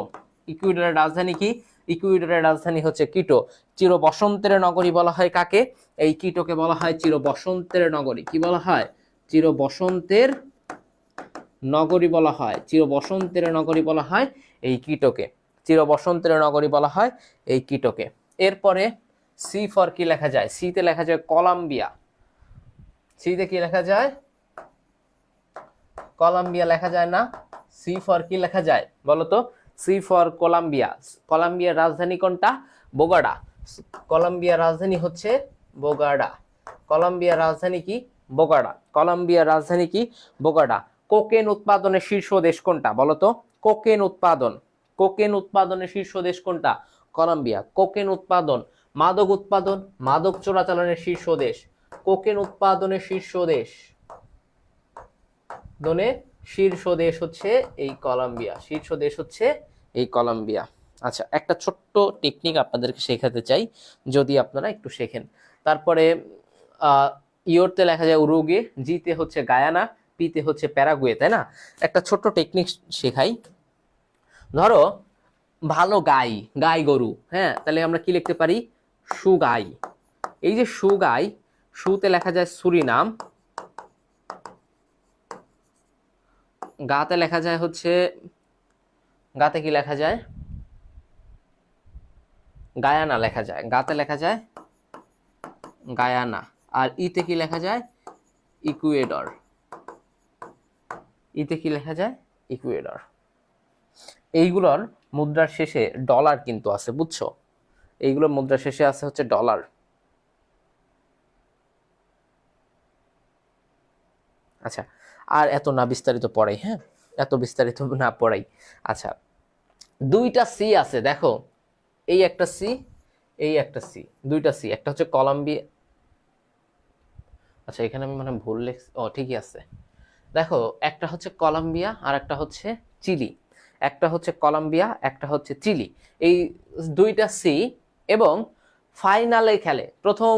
ইকুয়েডরের রাজধানী কি? ইকুয়েডরের রাজধানী হচ্ছে কিটো। চির বসন্তের নগরী বলা হয় কাকে? এই কিটোকে বলা হয় চির বসন্তের নগরী। কি বলা হয়? চির বসন্তের নগরী বলা হয়। চির বসন্তের নগরী বলা হয় এই কিটোকে। চির বসন্তের নগরী বলা হয় এই কিটোকে। এরপরে সি ফর কি লেখা যায়? সিতে লেখা যায় কলম্বিয়া। সিতে কি লেখা যায়? কলম্বিয়া লেখা যায় না? সি ফর কি লেখা যায় বলো তো? C for Colombia. কলম্বিয়ার রাজধানী কোনটা? বোগাডা। কলম্বিয়ার রাজধানী হচ্ছে বোগাডা। কলম্বিয়ার রাজধানী কি? বোগাডা। কলম্বিয়ার রাজধানী কি? বোগাডা। কোকেন উৎপাদনের শীর্ষ দেশ কোনটা বলো তো? কোকেন উৎপাদনের শীর্ষ দেশ কোনটা? কলম্বিয়া। কোকেন উৎপাদন, মাদক চোরাচালানের শীর্ষ দেশ। কোকেন উৎপাদনের শীর্ষ দেশ হচ্ছে এই কলম্বিয়া। শীর্ষ দেশ হচ্ছে এই কলম্বিয়া। আচ্ছা, একটা ছোট্ট টেকনিক আপনাদেরকে শেখাতে চাই, যদি আপনারা একটু শেখেন। তারপরে ইয়োরতে লেখা যায় উরুগুয়ে, জিতে হচ্ছে গায়ানা, পিতে হচ্ছে প্যারাগুয়ে, তাই না? একটা ছোট্ট টেকনিক শেখাই। ধরো ভালো গাই গরু, হ্যাঁ, তাহলে আমরা কি লিখতে পারি? সুগাই। এই যে সুগাই, সুতে লেখা যায় সুরিনাম, গাতে লেখা যায় হচ্ছে, গাতে কি লেখা যায়? গায়ানা লেখা যায়। গাতে লেখা যায় গায়ানা। আর ইতে কি লেখা যায়? ইকুয়েডর। ইতে কি লেখা যায়? ইকুয়েডর। এইগুলোর মুদ্রার শেষে ডলার কিন্তু আছে, বুঝছো? এইগুলোর মুদ্রার শেষে আছে হচ্ছে ডলার। আচ্ছা, আর এত না বিস্তারিত পড়াই, হ্যাঁ, এত বিস্তারিত না পড়াই। আচ্ছা, দুইটা সি আছে দেখো, এই একটা সি, এই একটা সি, দুইটা সি। একটা হচ্ছে কলম্বিয়া, আচ্ছা এখানে আমি মানে ভুল লিখছি, ও ঠিকই আছে। দেখো, একটা হচ্ছে কলম্বিয়া আর একটা হচ্ছে চিলি। একটা হচ্ছে কলম্বিয়া, একটা হচ্ছে চিলি। এই দুইটা সি, এবং ফাইনালে খেলে। প্রথম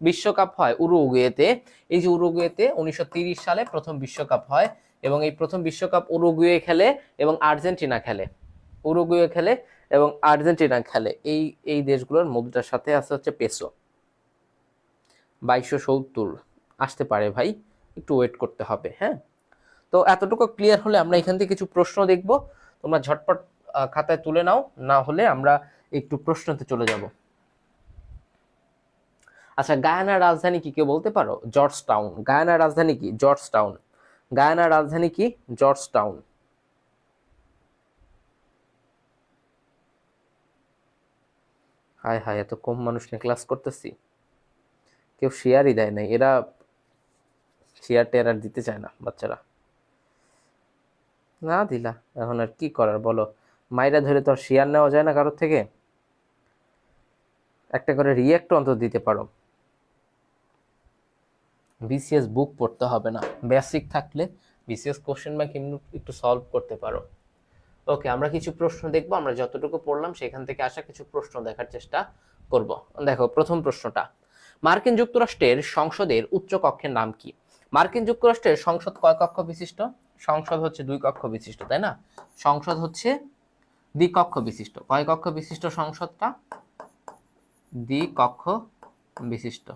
বিশ্বকাপ হয় উরুগুয়েতে। এই যে উরুগুয়েতে 1930 সালে প্রথম বিশ্বকাপ হয়, এবং এই প্রথম বিশ্বকাপ উরুগুয়ে খেলে এবং আর্জেন্টিনা খেলে। উরুগুয়ে খেলে এবং আর্জেন্টিনা খেলে। এই দেশগুলোর মুদ্রার সাথে আছে হচ্ছে পেসো। 2270 আসতে পারে ভাই, একটু ওয়েট করতে হবে, হ্যাঁ। তো এতটুকু ক্লিয়ার হলে আমরা এখান থেকে কিছু প্রশ্ন দেখব। তোমরা ঝটপট খাতায় তুলে নাও, না হলে আমরা একটু প্রশ্নতে চলে যাব। আচ্ছা, গায়ানার রাজধানী কি কেউ বলতে পারো? George town. গায়ানার রাজধানী কি? George town. গায়ানার রাজধানী কি? George town. হায় হায়, এত কম মানুষ নিয়ে ক্লাস করতেছি, কেউ শেয়ারই দেয় নাই। এরা শেয়ার টেয়ার আর দিতে চায় না বাচ্চারা। না দিলা, এখন আর কি করার বলো, মাইরা ধরে তো আর শেয়ার নেওয়া যায় না কারোর থেকে। একটা করে রিয়েক্ট অন্তত দিতে পারো। বিসিএস বুক পড়তে হবে না, বেসিক থাকলে বিসিএস কোশ্চেন ব্যাংক একটু সলভ করতে পারো। ওকে, আমরা কিছু প্রশ্ন দেখবো, আমরা যতটুকু পড়লাম সেখান থেকে আসা কিছু প্রশ্ন দেখার চেষ্টা করব। দেখো প্রথম প্রশ্নটা, মার্কিন যুক্তরাষ্ট্রের সংসদের উচ্চ কক্ষের নাম কি? মার্কিন যুক্তরাষ্ট্রের সংসদ কয় কক্ষ বিশিষ্ট? সংসদ হচ্ছে 2 কক্ষ বিশিষ্ট, তাই না? সংসদ হচ্ছে দ্বিকক্ষ বিশিষ্ট। কয় কক্ষ বিশিষ্ট সংসদটা? দ্বিকক্ষ বিশিষ্ট।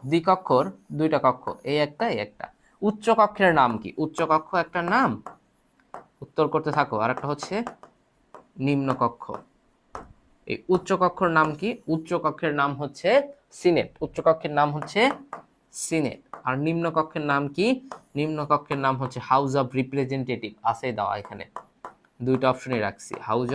দ্বিকক্ষর 2টা কক্ষ, এই একটা এই একটা। উচ্চ কক্ষের নাম কি? উচ্চ কক্ষ একটা নাম, উত্তর করতে থাকো। আর একটা হচ্ছে নিম্ন কক্ষ। এই উচ্চ কক্ষের নাম কি? উচ্চ কক্ষের নাম হচ্ছে সিনেট। উচ্চ কক্ষের নাম হচ্ছে সিনেট। আর নিম্ন কক্ষের নাম কি? নিম্ন কক্ষের নাম হচ্ছে হাউস অফ রিপ্রেজেন্টেটিভ। আছে দেওয়া এখানে, 2টা অপশনই রাখছি, হাউস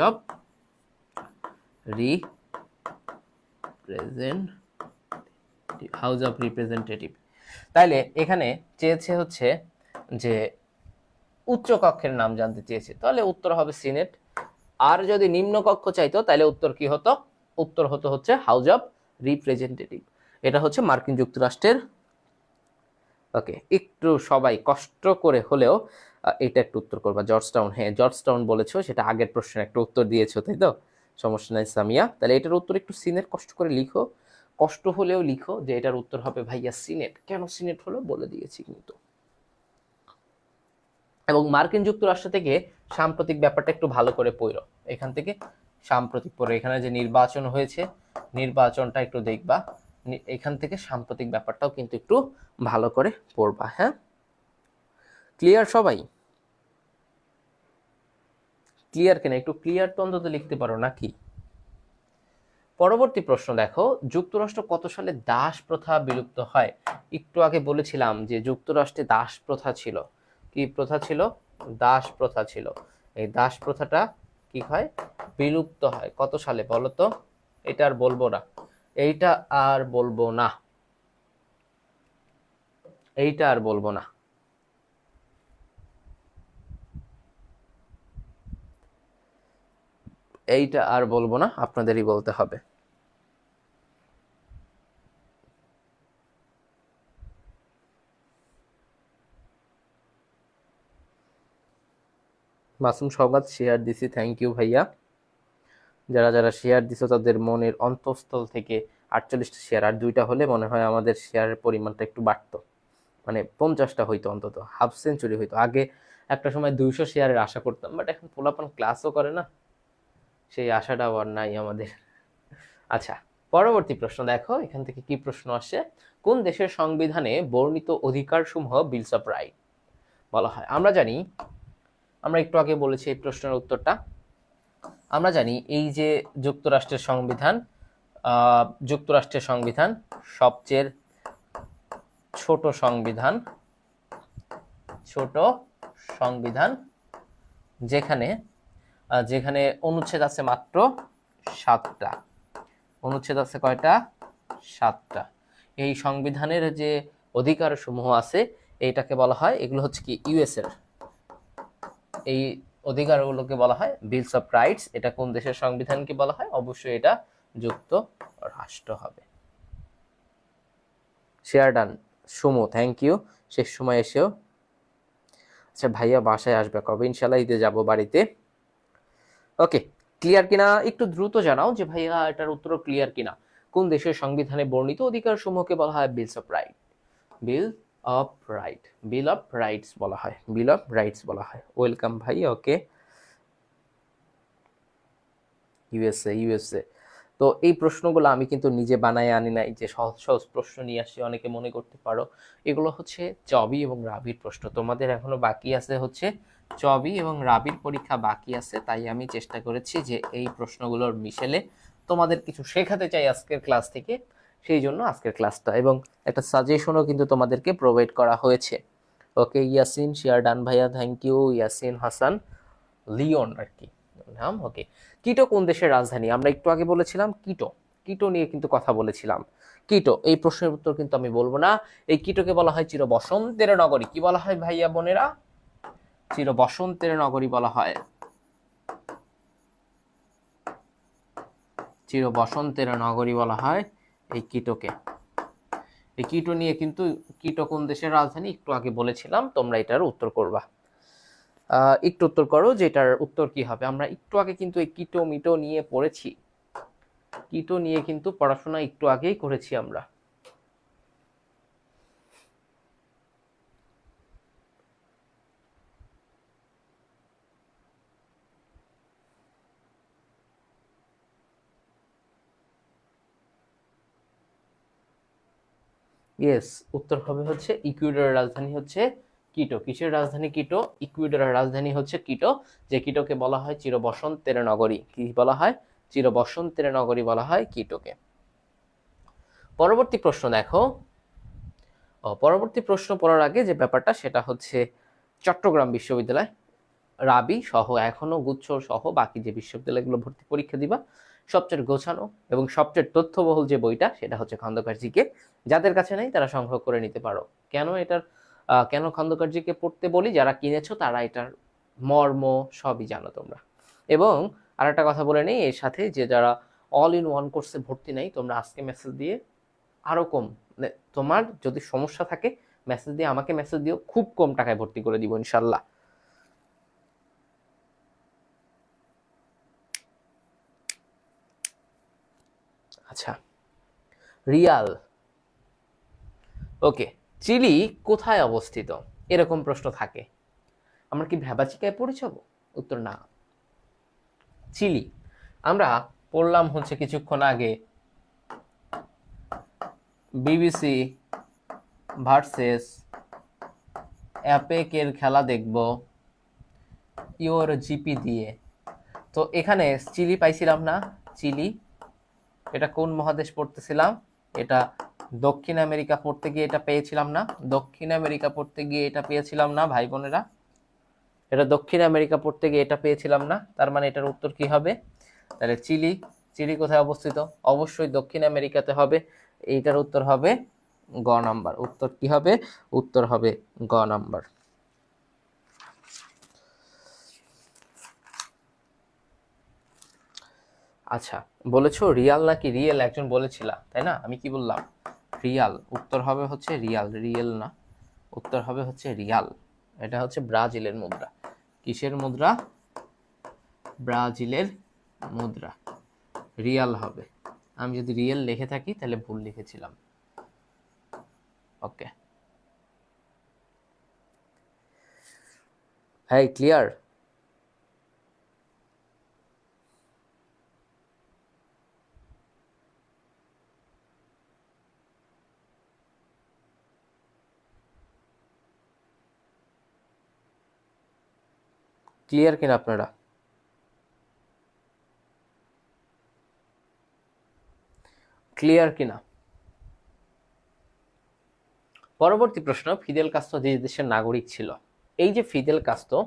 অফ রিপ্রেজেন্টেটিভ। তাইলে এখানে চেয়েছে হচ্ছে যে উচ্চ কক্ষের নাম জানতে চেয়েছে, তাহলে উত্তর হবে সিনেট। আর যদি নিম্ন কক্ষ চাইতো তাহলে উত্তর কি হতো? উত্তর হতো হচ্ছে হাউস অফ রিপ্রেজেন্টেটিভ। এটা হচ্ছে মার্কিন যুক্তরাষ্ট্রের। ওকে, একটু সবাই কষ্ট করে হলেও এটা একটু উত্তর করবা। জর্জ টাউন, হ্যাঁ জর্জ টাউন বলেছো, সেটা আগের প্রশ্নের একটা উত্তর দিয়েছো, তাই তো? সমস্যা নাই সামিয়া। তাহলে এটার উত্তর একটু সিনেট, কষ্ট করে লিখো, কষ্ট হলেও লিখো যে এটার উত্তর হবে ভাইয়া সিনেট। কেন সিনেট হলো বলে দিয়েছি কিন্তু। এবং মার্কিন যুক্তরাষ্ট্র থেকে সাম্প্রতিক ব্যাপারটা একটু ভালো করে পড়ো। এখান থেকে সাম্প্রতিক পড়ো, এখানে যে নির্বাচন হয়েছে নির্বাচনটা একটু দেখবা, এখান থেকে সাম্প্রতিক ব্যাপারটাও কিন্তু একটু ভালো করে পড়বা। হ্যাঁ, ক্লিয়ার সবাই? ক্লিয়ার কিনা? একটু ক্লিয়ার তো অন্তত লিখতে পারো নাকি? পরবর্তী প্রশ্ন দেখো, যুক্তরাষ্ট্র কত সালে দাস প্রথা বিলুপ্ত হয়? একটু আগে বলেছিলাম যে যুক্তরাষ্ট্রে দাস প্রথা ছিল। কি প্রথা ছিল? দাস প্রথা ছিল। এই দাস প্রথাটা কি হয়? বিলুপ্ত হয়। কত সালে বলো তো? এটা আর বলবো না, এইটা আর বলবো না, এইটা আর বলবো না। এইটা আর বলবো না, আপনাদেরই বলতে হবে। মাসুম সওগাত শেয়ার দিছি, থ্যাংক ইউ ভাইয়া। যারা যারা শেয়ার দিছো তাদের মনের অন্তঃস্থল থেকে 48টা শেয়ার, আর 2টা হলে মনে হয় আমাদের শেয়ারের পরিমাণটা একটু বাড়তো, মানে 50টা হইতো, অন্তত হাফ সেঞ্চুরি হইতো। আগে একটা সময় 200 শেয়ারের আশা করতাম, বাট এখন পোলাপান ক্লাসও করে না, সেই আশাটাও আর নাই আমাদের। আচ্ছা, পরবর্তী প্রশ্ন দেখো, এখান থেকে কি প্রশ্ন আসে? কোন দেশের সংবিধানে বর্ণিত অধিকারসমূহ বিলস অফ রাইট বলা হয়? আমরা জানি, আমরা একটু আগে বলেছি এই প্রশ্নের উত্তরটা। আমরা জানি এই যে যুক্তরাষ্ট্রের সংবিধান, যুক্তরাষ্ট্রের সংবিধান সবচেয়ে ছোট সংবিধান, ছোট সংবিধান, যেখানে যেখানে অনুচ্ছেদ আছে মাত্র 7টা। অনুচ্ছেদ আছে কয়টা? 7টা। এই সংবিধানের যে অধিকার সমূহ আছে এইটাকে বলা হয়, এগুলো হচ্ছে কি ইউএস এর, এই অধিকারগুলোকে বলা হয় বিলস অফ রাইটস। এটা কোন দেশের সংবিধানকে বলা হয়? অবশ্যই এটা যুক্তরাষ্ট্র হবে। Share done Sumo, thank you. শেষ সময় এসেও। আচ্ছা ভাইয়া বাসায় আসবে কবে? ইনশাল্লাহ ঈদে যাব বাড়িতে। ওকে, ক্লিয়ার কিনা একটু দ্রুত জানাও যে ভাইয়া এটার উত্তর ক্লিয়ার কিনা। কোন দেশের সংবিধানে বর্ণিত অধিকার সমূহকে বলা হয় bills of right? Bill of right, bill of rights বলা হয়, বিল অফ রাইটস বলা হয়। ওয়েলকাম ভাই। Okay, USA, USA. তো এই প্রশ্নগুলো আমি কিন্তু নিজে বানায় আনি নাই, যে সহজ সহজ প্রশ্ন নিয়ে আসি, অনেকে মনে করতে পারো এগুলো হচ্ছে চবি এবং রাবির প্রশ্ন। তোমাদের এখনো বাকি আছে হচ্ছে চবি এবং রাবির পরীক্ষা বাকি আছে, তাই আমি চেষ্টা করেছি যে এই প্রশ্নগুলোর মিশেলে তোমাদের কিছু শেখাতে চাই আজকের ক্লাস থেকে। সেই জন্য আজকের ক্লাসটা, এবং একটা সাজেশনও কিন্তু তোমাদেরকে প্রোভাইড করা হয়েছে। ওকে, ইয়াসিন শেয়ার ডান ভাইয়া, thank you. Yasin Hasan Leon আর কি নাম। ওকে, কিটো কোন দেশের রাজধানী? আমরা একটু আগে বলেছিলাম কিটো, কিটো নিয়ে কিন্তু কথা বলেছিলাম। কিটো, এই প্রশ্নের উত্তর কিন্তু আমি বলবো না। এই কিটোকে বলা হয় চির বসন্তের নগরী। কি বলা হয় ভাইয়া বোনেরা? চির বসন্তের নগরী বলা হয়, চির বসন্তের নগরী বলা হয় এই কিটোকে। এই কিটো নিয়ে কিন্তু, কিটো কোন দেশের রাজধানী একটু আগে বলেছিলাম, তোমরা এটার উত্তর করবা। একটু উত্তর করো যে এটার উত্তর কি হবে। আমরা একটু আগে কিন্তু এই কিটো মিটো নিয়ে পড়েছি, কিটো নিয়ে কিন্তু পড়াশোনা একটু আগেই করেছি আমরা। ইয়েস, উত্তর হবে হচ্ছে ইকুয়েডরের রাজধানী হচ্ছে কিটো। কিসের রাজধানী? কিটো। ইকুয়েডরের রাজধানী হচ্ছে কিটো, যে কিটোকে বলা হয় চির বসন্তের নগরী। কি বলা হয়? চির বসন্তের নগরী বলা হয় কিটোকে। পরবর্তী প্রশ্ন দেখো। পরবর্তী প্রশ্ন পড়ার আগে যে ব্যাপারটা সেটা হচ্ছে চট্টগ্রাম বিশ্ববিদ্যালয়, রাবি সহ এখনো গুচ্ছ সহ বাকি যে বিশ্ববিদ্যালয়গুলো ভর্তি পরীক্ষা দিবা, সবচেয়ে গোছানো এবং সবচেয়ে তথ্যবহুল যে বইটা সেটা হচ্ছে খন্দকার জিকে। যাদের কাছে নেই তারা সংগ্রহ করে নিতে পারো। কেন খন্দকার জিকে পড়তে বলি? যারা কিনেছো তারা এটার মর্ম সবই জানো তোমরা। এবং আর একটা কথা বলে নেই এর সাথে, যে যারা অল ইন ওয়ান কোর্সে ভর্তি নেই, তোমরা আজকে মেসেজ দিয়ে আরো কম, মানে তোমার যদি সমস্যা থাকে মেসেজ দিয়ে আমাকে মেসেজ দিও, খুব কম টাকায় ভর্তি করে দিব ইনশাল্লাহ। আচ্ছা, রিয়াল। ওকে, চিলি কোথায় অবস্থিত? এরকম প্রশ্ন থাকে। আমরা কি ভ্যাবাচিকায় পড়ে যাব? উত্তর না। চিলি আমরা পড়লাম হচ্ছে কিছুক্ষণ আগে বিবিসি ভার্সেস অ্যাপেকের খেলা দেখব ইওর জিপি দিয়ে। তো এখানে চিলি পাইছিলাম না। চিলি, এটা কোন মহাদেশ পড়তেছিলাম? এটা দক্ষিণ আমেরিকা পড়তে গিয়ে এটা পেয়েছিলাম না। দক্ষিণ আমেরিকা পড়তে গিয়ে এটা পেয়েছিলাম না ভাই বোনেরা, এটা দক্ষিণ আমেরিকা পড়তে গিয়ে এটা পেয়েছিলাম না। তার মানে এটার উত্তর কি হবে? তাহলে চিলি, চিলি কোথায় অবস্থিত? অবশ্যই দক্ষিণ আমেরিকাতে হবে। এইটার উত্তর হবে গ নাম্বার। উত্তর কি হবে? উত্তর হবে গ নাম্বার। আচ্ছা, বলেছো রিয়াল নাকি রিয়েল, একজন বলেছিলা তাই না? আমি কি বললাম? রিয়াল। উত্তর হবে হচ্ছে রিয়াল, রিয়েল না। উত্তর হবে হচ্ছে রিয়াল। এটা হচ্ছে ব্রাজিলের মুদ্রা। কিসের মুদ্রা? ব্রাজিলের মুদ্রা, রিয়াল হবে। আমি যদি রিয়েল লিখে থাকি তাহলে ভুল লিখেছিলাম। ওকে, হ্যাঁ ক্লিয়ার। ক্লিয়ার কিনা আপনারা? ক্লিয়ার কিনা? পরবর্তী প্রশ্ন, ফিদেল কাস্ত্রো যে দেশের নাগরিক ছিল? এই যে ফিদেল কাস্ত্রো,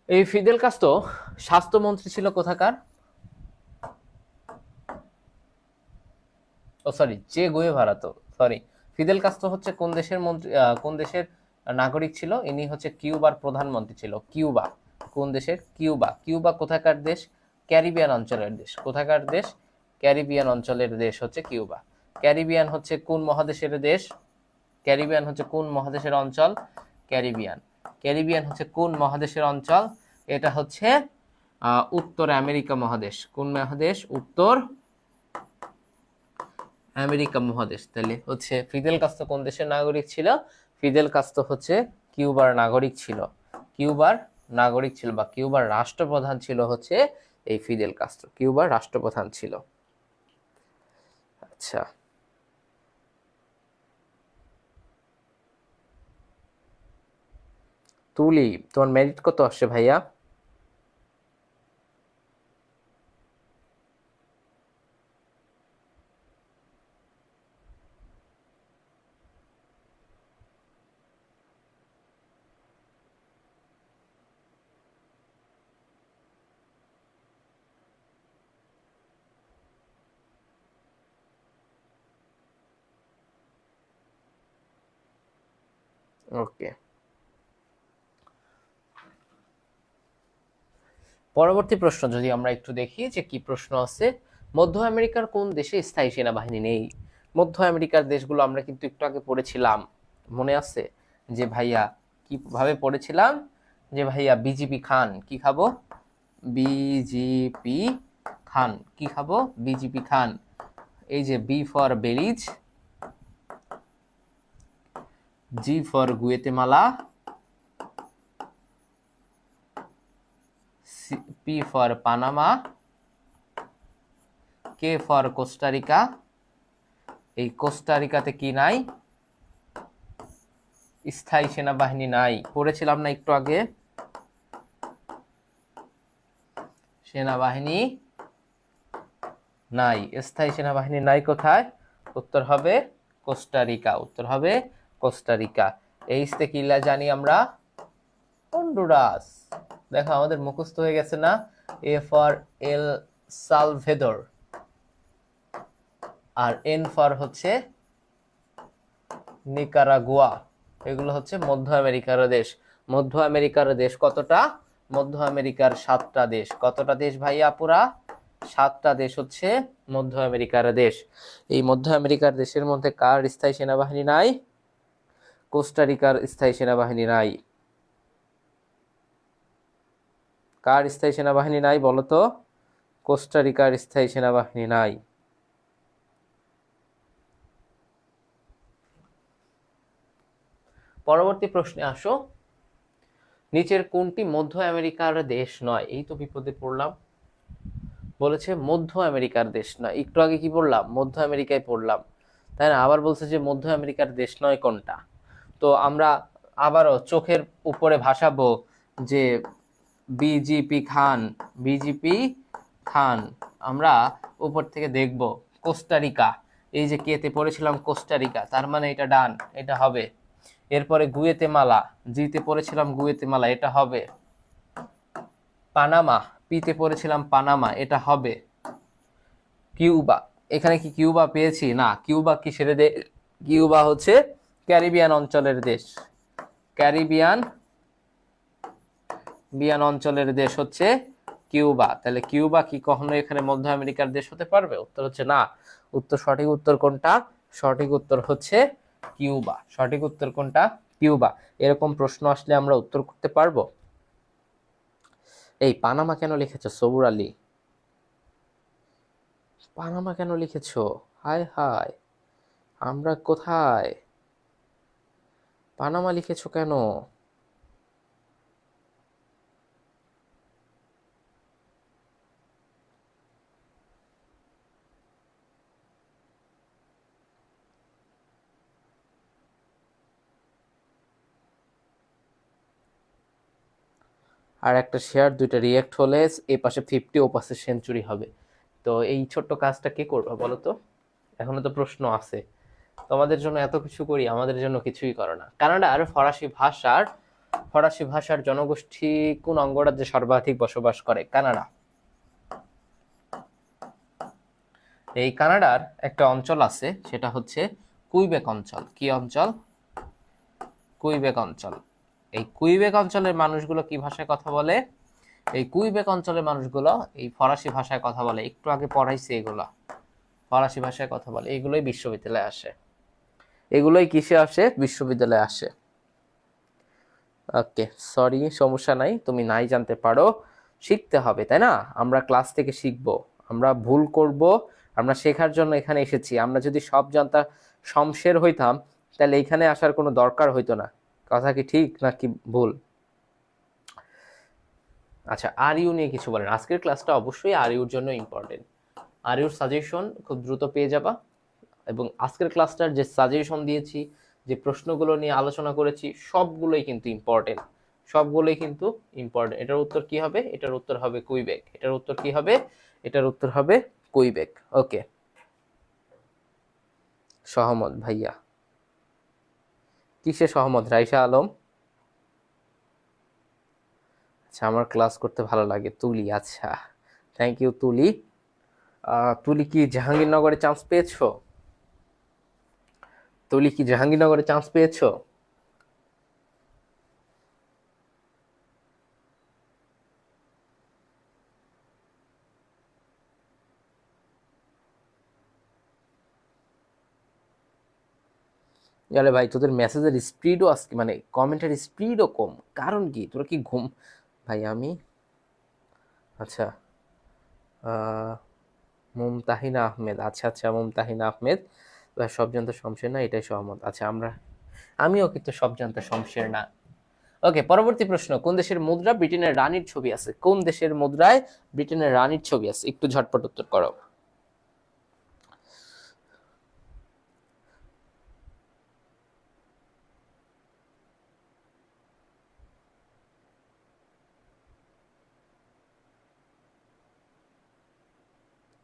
এই ফিদেল কাস্ত্রো স্বাস্থ্যমন্ত্রী ছিল কোথাকার? ও সরি, চে গুয়েভারা। তো সরি, ফিদেল কাস্ত্রো হচ্ছে কোন দেশের মন্ত্রী, কোন দেশের নাগরিক ছিল? ইনি হচ্ছে কিউবার প্রধানমন্ত্রী ছিল। কিউবা কোন দেশের? কিউবা। কিউবা কোথাকার দেশ? ক্যারিবিয়ান অঞ্চলের দেশ। কোথাকার দেশ? ক্যারিবিয়ান অঞ্চলের দেশ হচ্ছে কিউবা। ক্যারিবিয়ান হচ্ছে কোন মহাদেশের দেশ? ক্যারিবিয়ান হচ্ছে কোন মহাদেশের অঞ্চল? ক্যারিবিয়ান। ক্যারিবিয়ান হচ্ছে কোন মহাদেশের অঞ্চল? এটা হচ্ছে উত্তর আমেরিকা মহাদেশ। কোন মহাদেশ? উত্তর আমেরিকা মহাদেশ। তাহলে হচ্ছে ফিদেল কাস্ত্রো কোন দেশের নাগরিক ছিল? ফিদেল কাস্ত্রো হচ্ছে কিউবার নাগরিক ছিল। কিউবার নাগরিক ছিল বা কিউবার রাষ্ট্রপ্রধান ছিল হচ্ছে এই ফিদেল কাস্ত্রো। কিউবার রাষ্ট্রপ্রধান ছিল। আচ্ছা, তুলি, তোমার মেরিট কত আসছে ভাইয়া? ওকে, পরবর্তী প্রশ্ন যদি আমরা একটু দেখি যে কি প্রশ্ন আছে। মধ্য আমেরিকার কোন দেশে স্থায়ী সেনাবাহিনী নেই? মধ্য আমেরিকার দেশগুলো আমরা কিন্তু একটু আগে পড়েছিলাম, মনে আছে যে ভাইয়া কিভাবে পড়েছিলাম যে ভাইয়া বিজিপি খান কি খাবো, বিজিপি খান কি খাবো, বিজিপি খান। এই যে B for Belize, G for Guatemala, P for Panama, K for Costa Rica. এই কোস্টারিকাতে কি নাই? স্থায়ী সেনাবাহিনী নাই, পড়েছিলাম না একটু আগে, সেনাবাহিনী নাই, স্থায়ী সেনাবাহিনী নাই। কোথায়? উত্তর হবে কোস্টারিকা, উত্তর হবে কোস্টারিকা। এইচ তে কি জানি আমরা? হন্ডুরাস। দেখো আমাদের মুখস্থ হয়ে গেছে না? A for El Salvador N for হচ্ছে নিকারাগুয়া। এগুলো হচ্ছে মধ্য আমেরিকার দেশ। মধ্য আমেরিকার দেশ কতটা? মধ্য আমেরিকার 7টা দেশ। কতটা দেশ ভাইয়া? পুরা 7টা দেশ হচ্ছে মধ্য আমেরিকার দেশ। এই মধ্য আমেরিকার দেশের মধ্যে কার স্থায়ী সেনাবাহিনী নাই? কোস্টারিকার স্থায়ী সেনাবাহিনী নাই। কার স্থায়ী সেনাবাহিনী নাই বলতো? কোস্টারিকার স্থায়ী সেনাবাহিনী নাই। পরবর্তী প্রশ্নে আসো। নিচের কোনটি মধ্য আমেরিকার দেশ নয়? এই তো বিপদে পড়লাম, বলেছে মধ্য আমেরিকার দেশ নয়। একটু আগে কি পড়লাম? মধ্য আমেরিকায় পড়লাম, তাই না? আবার বলছে যে মধ্য আমেরিকার দেশ নয় কোনটা। তো আমরা আবারও চোখের উপরে ভাসাবো যে বিজিপি খান, বিজিপি খান। আমরা উপর থেকে দেখব কোস্টারিকা। এই যে কেতে পড়েছিলাম কোস্টারিকা, তার মানে এটা ডান, এটা হবে। এরপরে গুয়েতেমালা, জিতে পড়েছিলাম গুয়েতেমালা, এটা হবে। পানামা, পিতে পড়েছিলাম পানামা, এটা হবে। কিউবা, এখানে কি কিউবা পেয়েছি? না, কিউবা কিসের দেশ? কিউবা হচ্ছে ক্যারিবিয়ান অঞ্চলের দেশ। ক্যারিবিয়ান অঞ্চলের দেশ হচ্ছে কিউবা। তাহলে কিউবা কি কখনো এখানে মধ্য আমেরিকার দেশ হতে পারবে? উত্তর হচ্ছে না। উত্তর, সঠিক উত্তর কোনটা? সঠিক উত্তর হচ্ছে কিউবা। সঠিক উত্তর কোনটা? কিউবা। এরকম প্রশ্ন আসলে আমরা উত্তর করতে পারবো। এই পানামা কেন লিখেছো সবুর আলী? পানামা কেন লিখেছো? হায় হায়, আমরা কোথায়? পানামা লিখেছো কেন? আর একটা শেয়ার, দুইটা রিয়েক্ট হলে এ পাশে 50, ও পাশে সেঞ্চুরি হবে। তো এই ছোট্ট কাজটা কে করবে বলো তো? এখনো তো প্রশ্ন আছে। তোমাদের জন্য এত কিছু করি, আমাদের জন্য কিছুই করো না। কানাডার ফরাসি ভাষার জনগোষ্ঠী কোন অঙ্গরাজ্যে সর্বাধিক বসবাস করে? কানাডা। এই কানাডার একটা অঞ্চল আছে, সেটা হচ্ছে কুইবেক অঞ্চল। কি অঞ্চল? কুইবেক অঞ্চল। এই কুইবেক অঞ্চলের মানুষগুলো কি ভাষায় কথা বলে? এই কুইবেক অঞ্চলের মানুষগুলো এই ফরাসি ভাষায় কথা বলে। একটু আগে পড়াইছে এগুলো, ফরাসি ভাষায় কথা বলে। এগুলোই বিশ্ববিদ্যালয়ে আসে, এগুলোই কিসে আসে? বিশ্ববিদ্যালয়ে আসে। ওকে, সরি, সমস্যা নাই, তুমি নাই জানতে পারো, শিখতে হবে, তাই না? আমরা ক্লাস থেকে শিখবো, আমরা ভুল করব, আমরা শেখার জন্য এখানে এসেছি। আমরা যদি সব জানতাম, শমশের হইতাম, তাহলে এখানে আসার কোনো দরকার হইতো না। কথা কি ঠিক নাকি ভুল? আচ্ছা, আর ইউ নিয়ে কিছু বলেন। আজকের ক্লাসটা অবশ্যই আর ইউর জন্য ইম্পর্টেন্ট। আর ইউর সাজেশন খুব দ্রুত পেয়ে যাবা। এবং আজকের ক্লাসটার যে সাজেশন দিয়েছি, যে প্রশ্নগুলো নিয়ে আলোচনা করেছি, সবগুলোই কিন্তু ইম্পর্টেন্ট, সবগুলোই কিন্তু ইম্পর্টেন্ট। এটার উত্তর কি হবে? এটার উত্তর হবে কুইবেক। এটার উত্তর কি হবে? এটার উত্তর হবে কুইবেক। ওকে, সহমত ভাইয়া। কিসে সহমত? রাইসা আলম। আচ্ছা, আমার ক্লাস করতে ভালো লাগে। তুলি, আচ্ছা, থ্যাংক ইউ তুলি। তুলি কি জাহাঙ্গীরনগরে চান্স পেয়েছো? তুলি কি জাহাঙ্গীরনগরে চান্স পেয়েছো? গেলে ভাই তোদের মেসেজের স্পিডও আজকে মানে কমেন্টের স্পিডও কম, কারণ কি তোরা কি ঘুম? ভাই আমি আচ্ছা আহ, মুমতাহিনা আহমেদ, আচ্ছা আচ্ছা মুমতাহিনা আহমেদ, সব জানতে শমশের না, এটাই সহমত। আচ্ছা আমিও কিন্তু সব জানতে শমশের না। ওকে, পরবর্তী প্রশ্ন, কোন দেশের মুদ্রা ব্রিটেনের রানীর ছবি আছে? কোন দেশের মুদ্রায় ব্রিটেনের রানীর ছবি আছে? একটু ঝটপট উত্তর করো।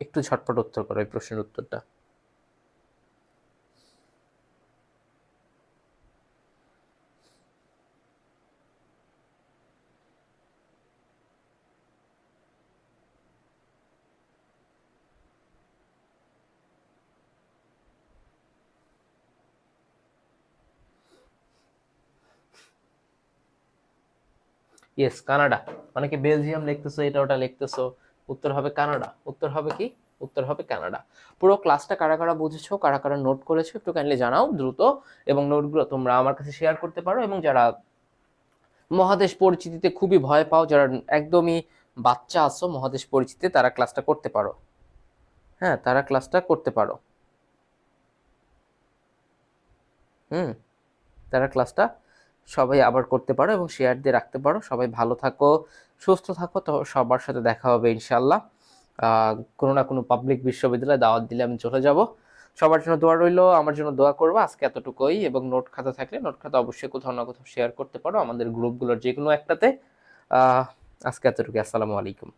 একটু ঝটপট উত্তর করো এই প্রশ্নের উত্তরটা। Yes, Canada. অনেকে বেলজিয়াম লিখতেছো, এটা ওটা লিখতেছো, উত্তর হবে কানাডা। উত্তর হবে কি? উত্তর হবে কানাডা। পুরো ক্লাসটা কারা কারা বুঝেছো, কারা কারা নোট করেছো একটু কাইন্ডলি জানাও দ্রুত, এবং নোটগুলো তোমরা আমার কাছে শেয়ার করতে পারো। এবং যারা মহাদেশ পরিচিতিতে খুবই ভয় পাও, যারা একদমই বাচ্চা আছো মহাদেশ পরিচিতিতে, তারা ক্লাসটা করতে পারো। হ্যাঁ, তারা ক্লাসটা করতে পারো। হুম, তারা ক্লাসটা সবাই আবার করতে পারো এবং শেয়ার দিয়ে রাখতে পারো। সবাই ভালো থাকো, সুস্থ থাকো, তো সবার সাথে দেখা হবে ইনশাল্লাহ। কোনো না কোনো পাবলিক বিশ্ববিদ্যালয়ে দাওয়াত দিলে আমি চলে যাব। সবার জন্য দোয়া রইলো, আমার জন্য দোয়া করবো। আজকে এতটুকুই, এবং নোট খাতা থাকলে নোট খাতা অবশ্যই কোথাও না কোথাও শেয়ার করতে পারো আমাদের গ্রুপগুলোর যে কোনো একটাতে। আজকে এতটুকু, আসসালামু আলাইকুম।